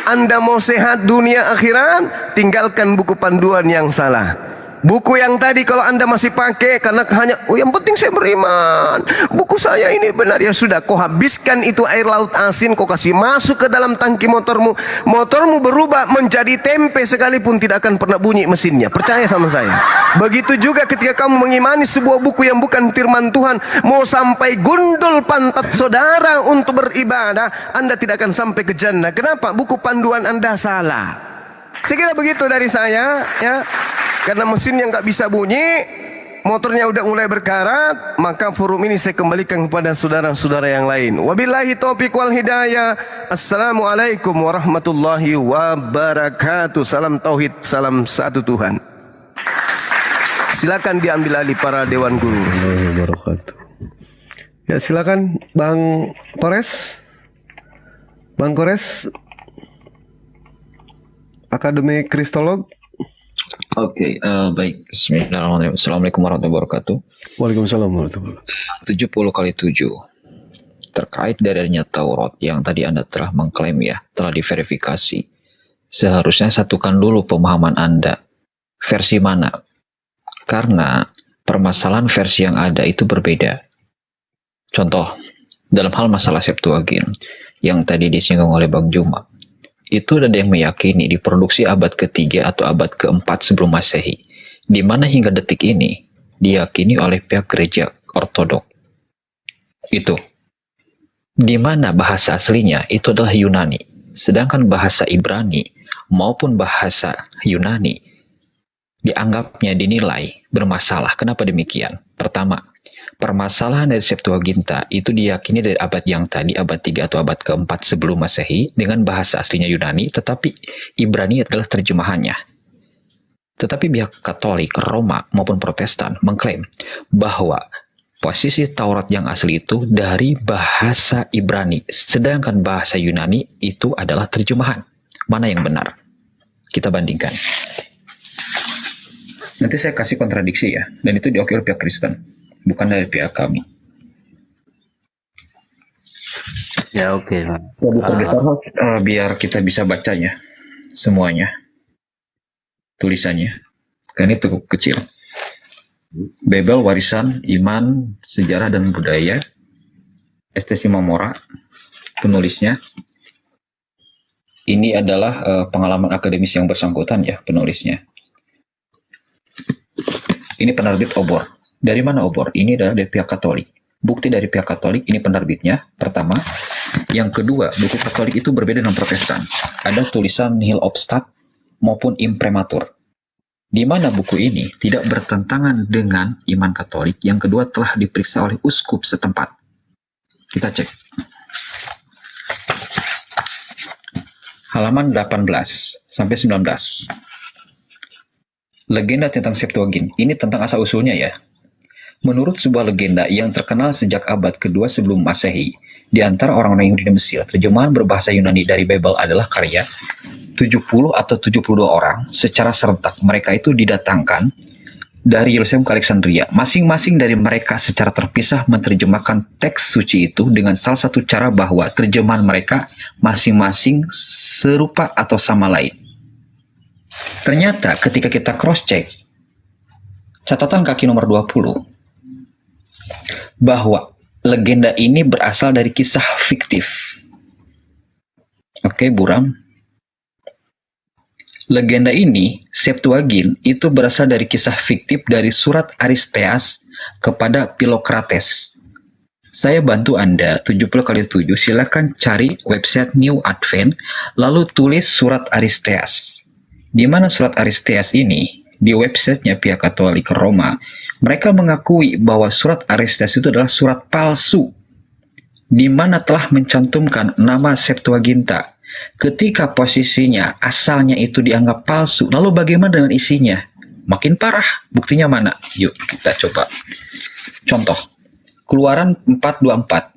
Speaker 2: Anda mau sehat dunia akhirat, tinggalkan buku panduan yang salah. Buku yang tadi kalau Anda masih pakai karena hanya yang penting saya beriman, buku saya ini benar, ya sudah, kau habiskan itu air laut asin, kau kasih masuk ke dalam tangki motormu, motormu berubah menjadi tempe sekalipun tidak akan pernah bunyi mesinnya. Percaya sama saya. Begitu juga ketika kamu mengimani sebuah buku yang bukan firman Tuhan, mau sampai gundul pantat saudara untuk beribadah, Anda tidak akan sampai ke jannah. Kenapa? Buku panduan Anda salah. Saya kira begitu dari saya, ya. Karena mesinnya nggak bisa bunyi, motornya udah mulai berkarat, maka forum ini saya kembalikan kepada saudara-saudara yang lain. Wabillahi taufiq wal hidayah. Assalamualaikum warahmatullahi wabarakatuh. Salam tauhid, salam satu Tuhan. Silakan diambil alih para dewan guru.
Speaker 1: Ya, silakan Bang Kores. Bang Kores, Akademi Kristolog.
Speaker 10: Oke, baik. Bismillahirrahmanirrahim. Assalamualaikum warahmatullahi wabarakatuh.
Speaker 1: Waalaikumsalam warahmatullahi wabarakatuh.
Speaker 10: 70 kali 7. Terkait dari adanya Taurat yang tadi Anda telah mengklaim ya, telah diverifikasi. Seharusnya satukan dulu pemahaman Anda. Versi mana? Karena permasalahan versi yang ada itu berbeda. Contoh, dalam hal masalah Septuagint yang tadi disinggung oleh Bang Juma. Itu ada yang meyakini diproduksi abad ketiga atau abad keempat sebelum Masehi, di mana hingga detik ini diyakini oleh pihak gereja Ortodok. Itu, di mana bahasa aslinya itu adalah Yunani, sedangkan bahasa Ibrani maupun bahasa Yunani dianggapnya dinilai bermasalah. Kenapa demikian? Pertama, permasalahan dari Septuaginta itu diyakini dari abad yang tadi, abad 3 atau abad keempat sebelum Masehi, dengan bahasa aslinya Yunani, tetapi Ibrani adalah terjemahannya. Tetapi pihak Katolik, Roma maupun Protestan mengklaim bahwa posisi Taurat yang asli itu dari bahasa Ibrani, sedangkan bahasa Yunani itu adalah terjemahan. Mana yang benar? Kita bandingkan. Nanti saya kasih kontradiksi ya, dan itu diakui oleh pihak Kristen, bukan dari pihak kami.
Speaker 11: Ya oke.
Speaker 10: Biar kita bisa bacanya semuanya, tulisannya, karena itu cukup kecil. Babel, warisan, iman, sejarah dan budaya. ST Simamora, penulisnya. Ini adalah pengalaman akademis yang bersangkutan ya, penulisnya. Ini penerbit Obor. Dari mana Obor? Ini adalah dari pihak Katolik. Bukti dari pihak Katolik, ini penerbitnya, pertama. Yang kedua, buku Katolik itu berbeda dengan Protestan. Ada tulisan nihil obstat maupun imprimatur. Di mana buku ini tidak bertentangan dengan iman Katolik. Yang kedua, telah diperiksa oleh uskup setempat. Kita cek. Halaman 18 sampai 19. Legenda tentang Septuagint. Ini tentang asal-usulnya ya. Menurut sebuah legenda yang terkenal sejak abad kedua sebelum Masehi, di antara orang-orang Yahudi di Mesir, terjemahan berbahasa Yunani dari Babel adalah karya 70 atau 72 orang secara serentak. Mereka itu didatangkan dari Yerusalem ke Alexandria. Masing-masing dari mereka secara terpisah menerjemahkan teks suci itu dengan salah satu cara bahwa terjemahan mereka masing-masing serupa atau sama lain. Ternyata ketika kita cross-check, catatan kaki nomor 20, bahwa legenda ini berasal dari kisah fiktif. Oke, buram. Legenda ini, Septuagint, itu berasal dari kisah fiktif dari surat Aristeas kepada Philocrates. Saya bantu Anda, 70 kali 7, silakan cari website New Advent, lalu tulis surat Aristeas. di mana surat Aristeas ini di websitenya pihak Katolik Roma, mereka mengakui bahwa surat Aristeas itu adalah surat palsu, di mana telah mencantumkan nama Septuaginta. Ketika posisinya asalnya itu dianggap palsu, lalu bagaimana dengan isinya? Makin parah. Buktinya mana? Yuk kita coba. Contoh, Keluaran 4:24.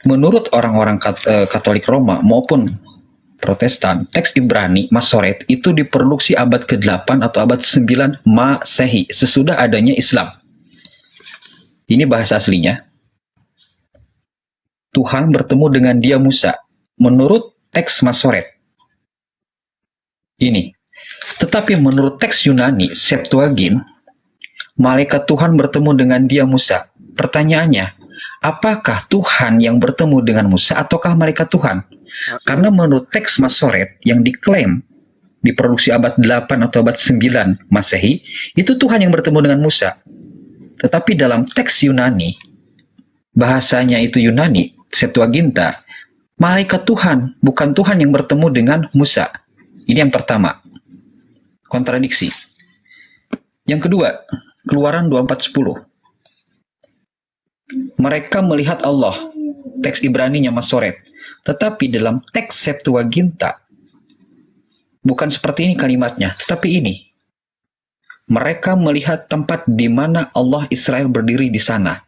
Speaker 10: Menurut orang-orang Katolik Roma maupun Protestan, teks Ibrani Masoret itu diproduksi abad ke-8 atau abad 9 Masehi, sesudah adanya Islam. Ini bahasa aslinya. Tuhan bertemu dengan dia Musa. Menurut teks Masoret. Ini. Tetapi menurut teks Yunani, Septuagint, malaikat Tuhan bertemu dengan dia Musa. Pertanyaannya, apakah Tuhan yang bertemu dengan Musa ataukah malaikat Tuhan? Karena menurut teks Masoret yang diklaim diproduksi abad 8 atau abad 9 Masehi, itu Tuhan yang bertemu dengan Musa. Tetapi dalam teks Yunani, bahasanya itu Yunani, Septuaginta, malaikat Tuhan, bukan Tuhan yang bertemu dengan Musa. Ini yang pertama. Kontradiksi. Yang kedua, Keluaran 24:10. Mereka melihat Allah, teks Ibraninya Masoret. Tetapi dalam teks Septuaginta, bukan seperti ini kalimatnya, tetapi ini. Mereka melihat tempat di mana Allah Israel berdiri di sana.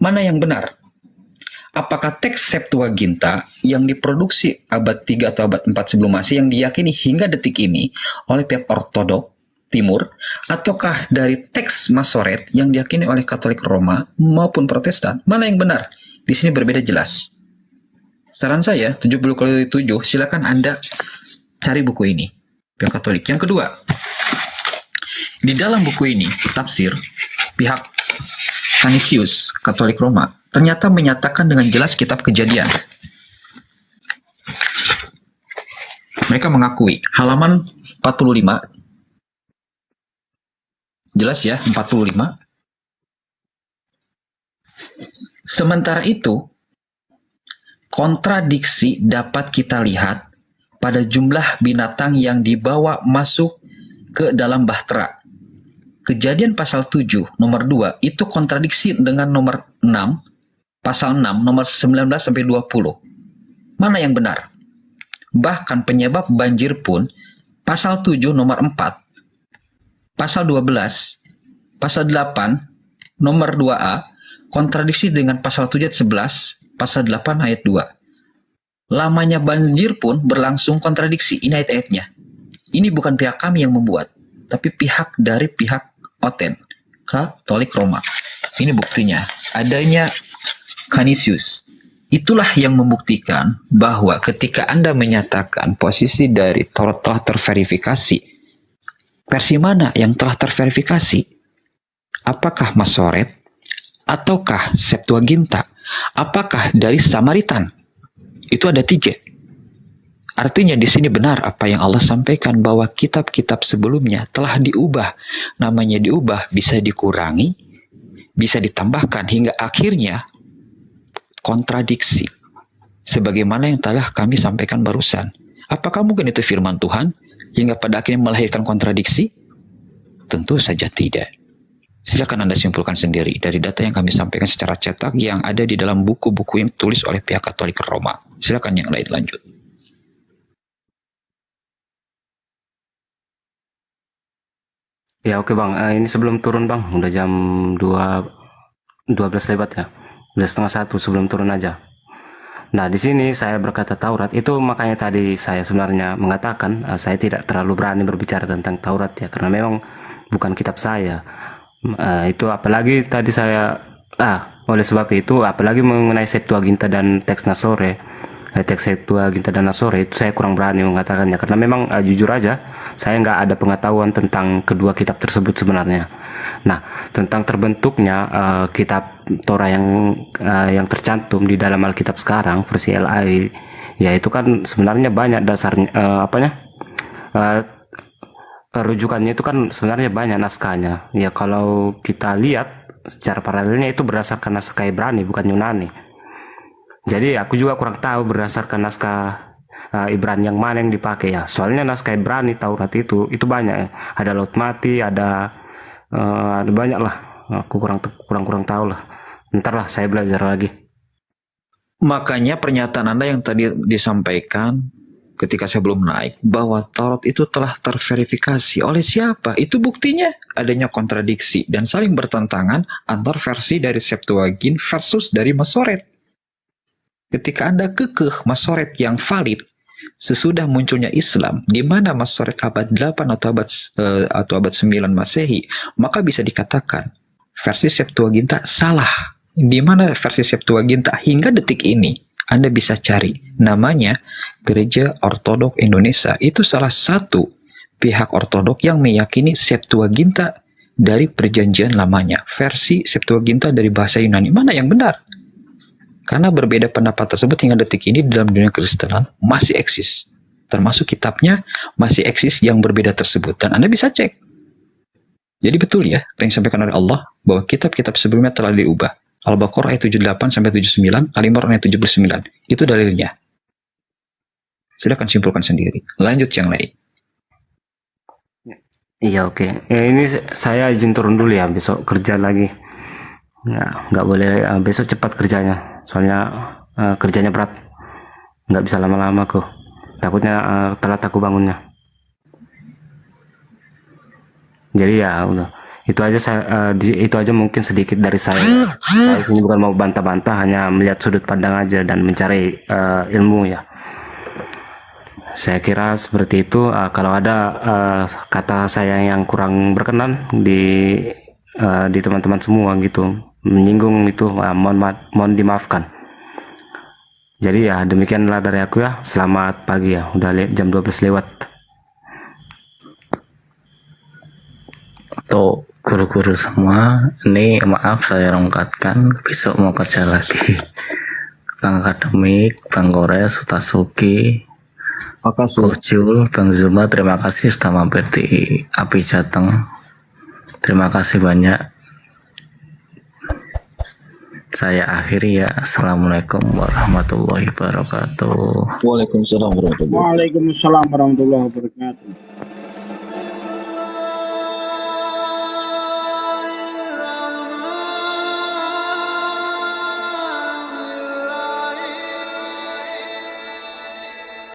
Speaker 10: Mana yang benar? Apakah teks Septuaginta yang diproduksi abad 3 atau abad 4 sebelum Masehi yang diyakini hingga detik ini oleh pihak Ortodok Timur, ataukah dari teks Masoret yang diyakini oleh Katolik Roma maupun Protestan? Mana yang benar? Di sini berbeda jelas. Saran saya, 70:7, silakan Anda cari buku ini, pihak Katolik. Yang kedua, di dalam buku ini, tafsir pihak Canisius, Katolik Roma, ternyata menyatakan dengan jelas kitab Kejadian. Mereka mengakui, halaman 45, jelas ya, 45. Sementara itu, kontradiksi dapat kita lihat pada jumlah binatang yang dibawa masuk ke dalam bahtera. Kejadian pasal 7 nomor 2 itu kontradiksi dengan nomor 6, pasal 6 nomor 19-20. Mana yang benar? Bahkan penyebab banjir pun pasal 7 nomor 4, pasal 12, pasal 8 nomor 2a kontradiksi dengan pasal 7 ayat 11, pasal 8 ayat 2. Lamanya banjir pun berlangsung kontradiksi. Ini ayat-ayatnya. Ini bukan pihak kami yang membuat, tapi pihak dari pihak Oten, Katolik Roma. Ini buktinya. Adanya Canisius. Itulah yang membuktikan bahwa ketika Anda menyatakan posisi dari Taurat telah terverifikasi, versi mana yang telah terverifikasi? Apakah Masoret? Ataukah Septuaginta? Apakah dari Samaritan? Itu ada 3. Artinya di sini benar apa yang Allah sampaikan bahwa kitab-kitab sebelumnya telah diubah. Namanya diubah, bisa dikurangi, bisa ditambahkan, hingga akhirnya kontradiksi. Sebagaimana yang telah kami sampaikan barusan. Apakah mungkin itu firman Tuhan hingga pada akhirnya melahirkan kontradiksi? Tentu saja tidak. Silakan Anda simpulkan sendiri dari data yang kami sampaikan secara cetak yang ada di dalam buku-buku yang ditulis oleh pihak Katolik Roma. Silakan yang lain lanjut.
Speaker 11: Ya oke Bang, ini sebelum turun Bang, udah jam 12 lewat ya, udah 12:30 sebelum turun aja. Nah di sini saya berkata Taurat, itu makanya tadi saya sebenarnya mengatakan saya tidak terlalu berani berbicara tentang Taurat ya, karena memang bukan kitab saya. Itu apalagi tadi saya, oleh sebab itu apalagi mengenai Septuaginta dan teks Nasore, teks Septuaginta dan Nasore itu saya kurang berani mengatakannya, karena memang jujur aja saya nggak ada pengetahuan tentang kedua kitab tersebut sebenarnya. Nah tentang terbentuknya kitab Torah yang tercantum di dalam Alkitab sekarang versi LAI, ya itu kan sebenarnya banyak dasarnya, rujukannya itu kan sebenarnya banyak naskahnya. Ya kalau kita lihat secara paralelnya itu berdasarkan naskah Ibrani bukan Yunani. Jadi aku juga kurang tahu berdasarkan naskah Ibrani yang mana yang dipakai ya. Soalnya naskah Ibrani Taurat itu banyak ya. Ada laut mati, ada banyak lah. Aku kurang tahu lah. Ntar lah saya belajar lagi.
Speaker 10: Makanya pernyataan Anda yang tadi disampaikan ketika saya belum naik, bahwa Taurat itu telah terverifikasi oleh siapa? Itu buktinya adanya kontradiksi dan saling bertentangan antar versi dari Septuagint versus dari Masoret. Ketika Anda kekeh Masoret yang valid, sesudah munculnya Islam, di mana Masoret abad 8 atau abad 9 Masehi, maka bisa dikatakan versi Septuaginta salah. Di mana versi Septuaginta hingga detik ini Anda bisa cari namanya Gereja Ortodok Indonesia. Itu salah satu pihak Ortodok yang meyakini Septuaginta dari perjanjian lamanya. Versi Septuaginta dari bahasa Yunani. Mana yang benar? Karena berbeda pendapat tersebut hingga detik ini dalam dunia Kristenan masih eksis. Termasuk kitabnya masih eksis yang berbeda tersebut. Dan Anda bisa cek. Jadi betul ya, apa yang disampaikan oleh Allah, bahwa kitab-kitab sebelumnya telah diubah. Al-Baqarah ayat 78-79, Al-Imran ayat 79. Itu dalilnya. Silakan simpulkan sendiri. Lanjut yang lain.
Speaker 11: Iya, oke. Ini saya izin turun dulu ya, besok kerja lagi. Ya, nggak boleh besok cepat kerjanya. Soalnya kerjanya berat. Nggak bisa lama-lama kok. Takutnya telat aku bangunnya. Jadi ya udah. Itu aja mungkin sedikit dari saya. Saya sini bukan mau bantah-bantah, hanya melihat sudut pandang aja dan mencari ilmu ya. Saya kira seperti itu. Kalau ada kata saya yang kurang berkenan di teman-teman semua gitu, menyinggung itu, mohon dimaafkan. Jadi ya demikianlah dari aku ya. Selamat pagi ya. Udah jam 12 lewat.
Speaker 13: Untuk guru-guru semua, ini maaf saya rongkatkan, besok mau kerja lagi. Bang Akademik, Bang Gores, Utasuki, Kojul, Bang Zuma, terima kasih sudah mampir di Api Jateng. Terima kasih banyak. Saya akhiri ya. Assalamualaikum warahmatullahi wabarakatuh.
Speaker 10: Waalaikumsalam warahmatullahi wabarakatuh.
Speaker 14: Waalaikumsalam warahmatullahi wabarakatuh.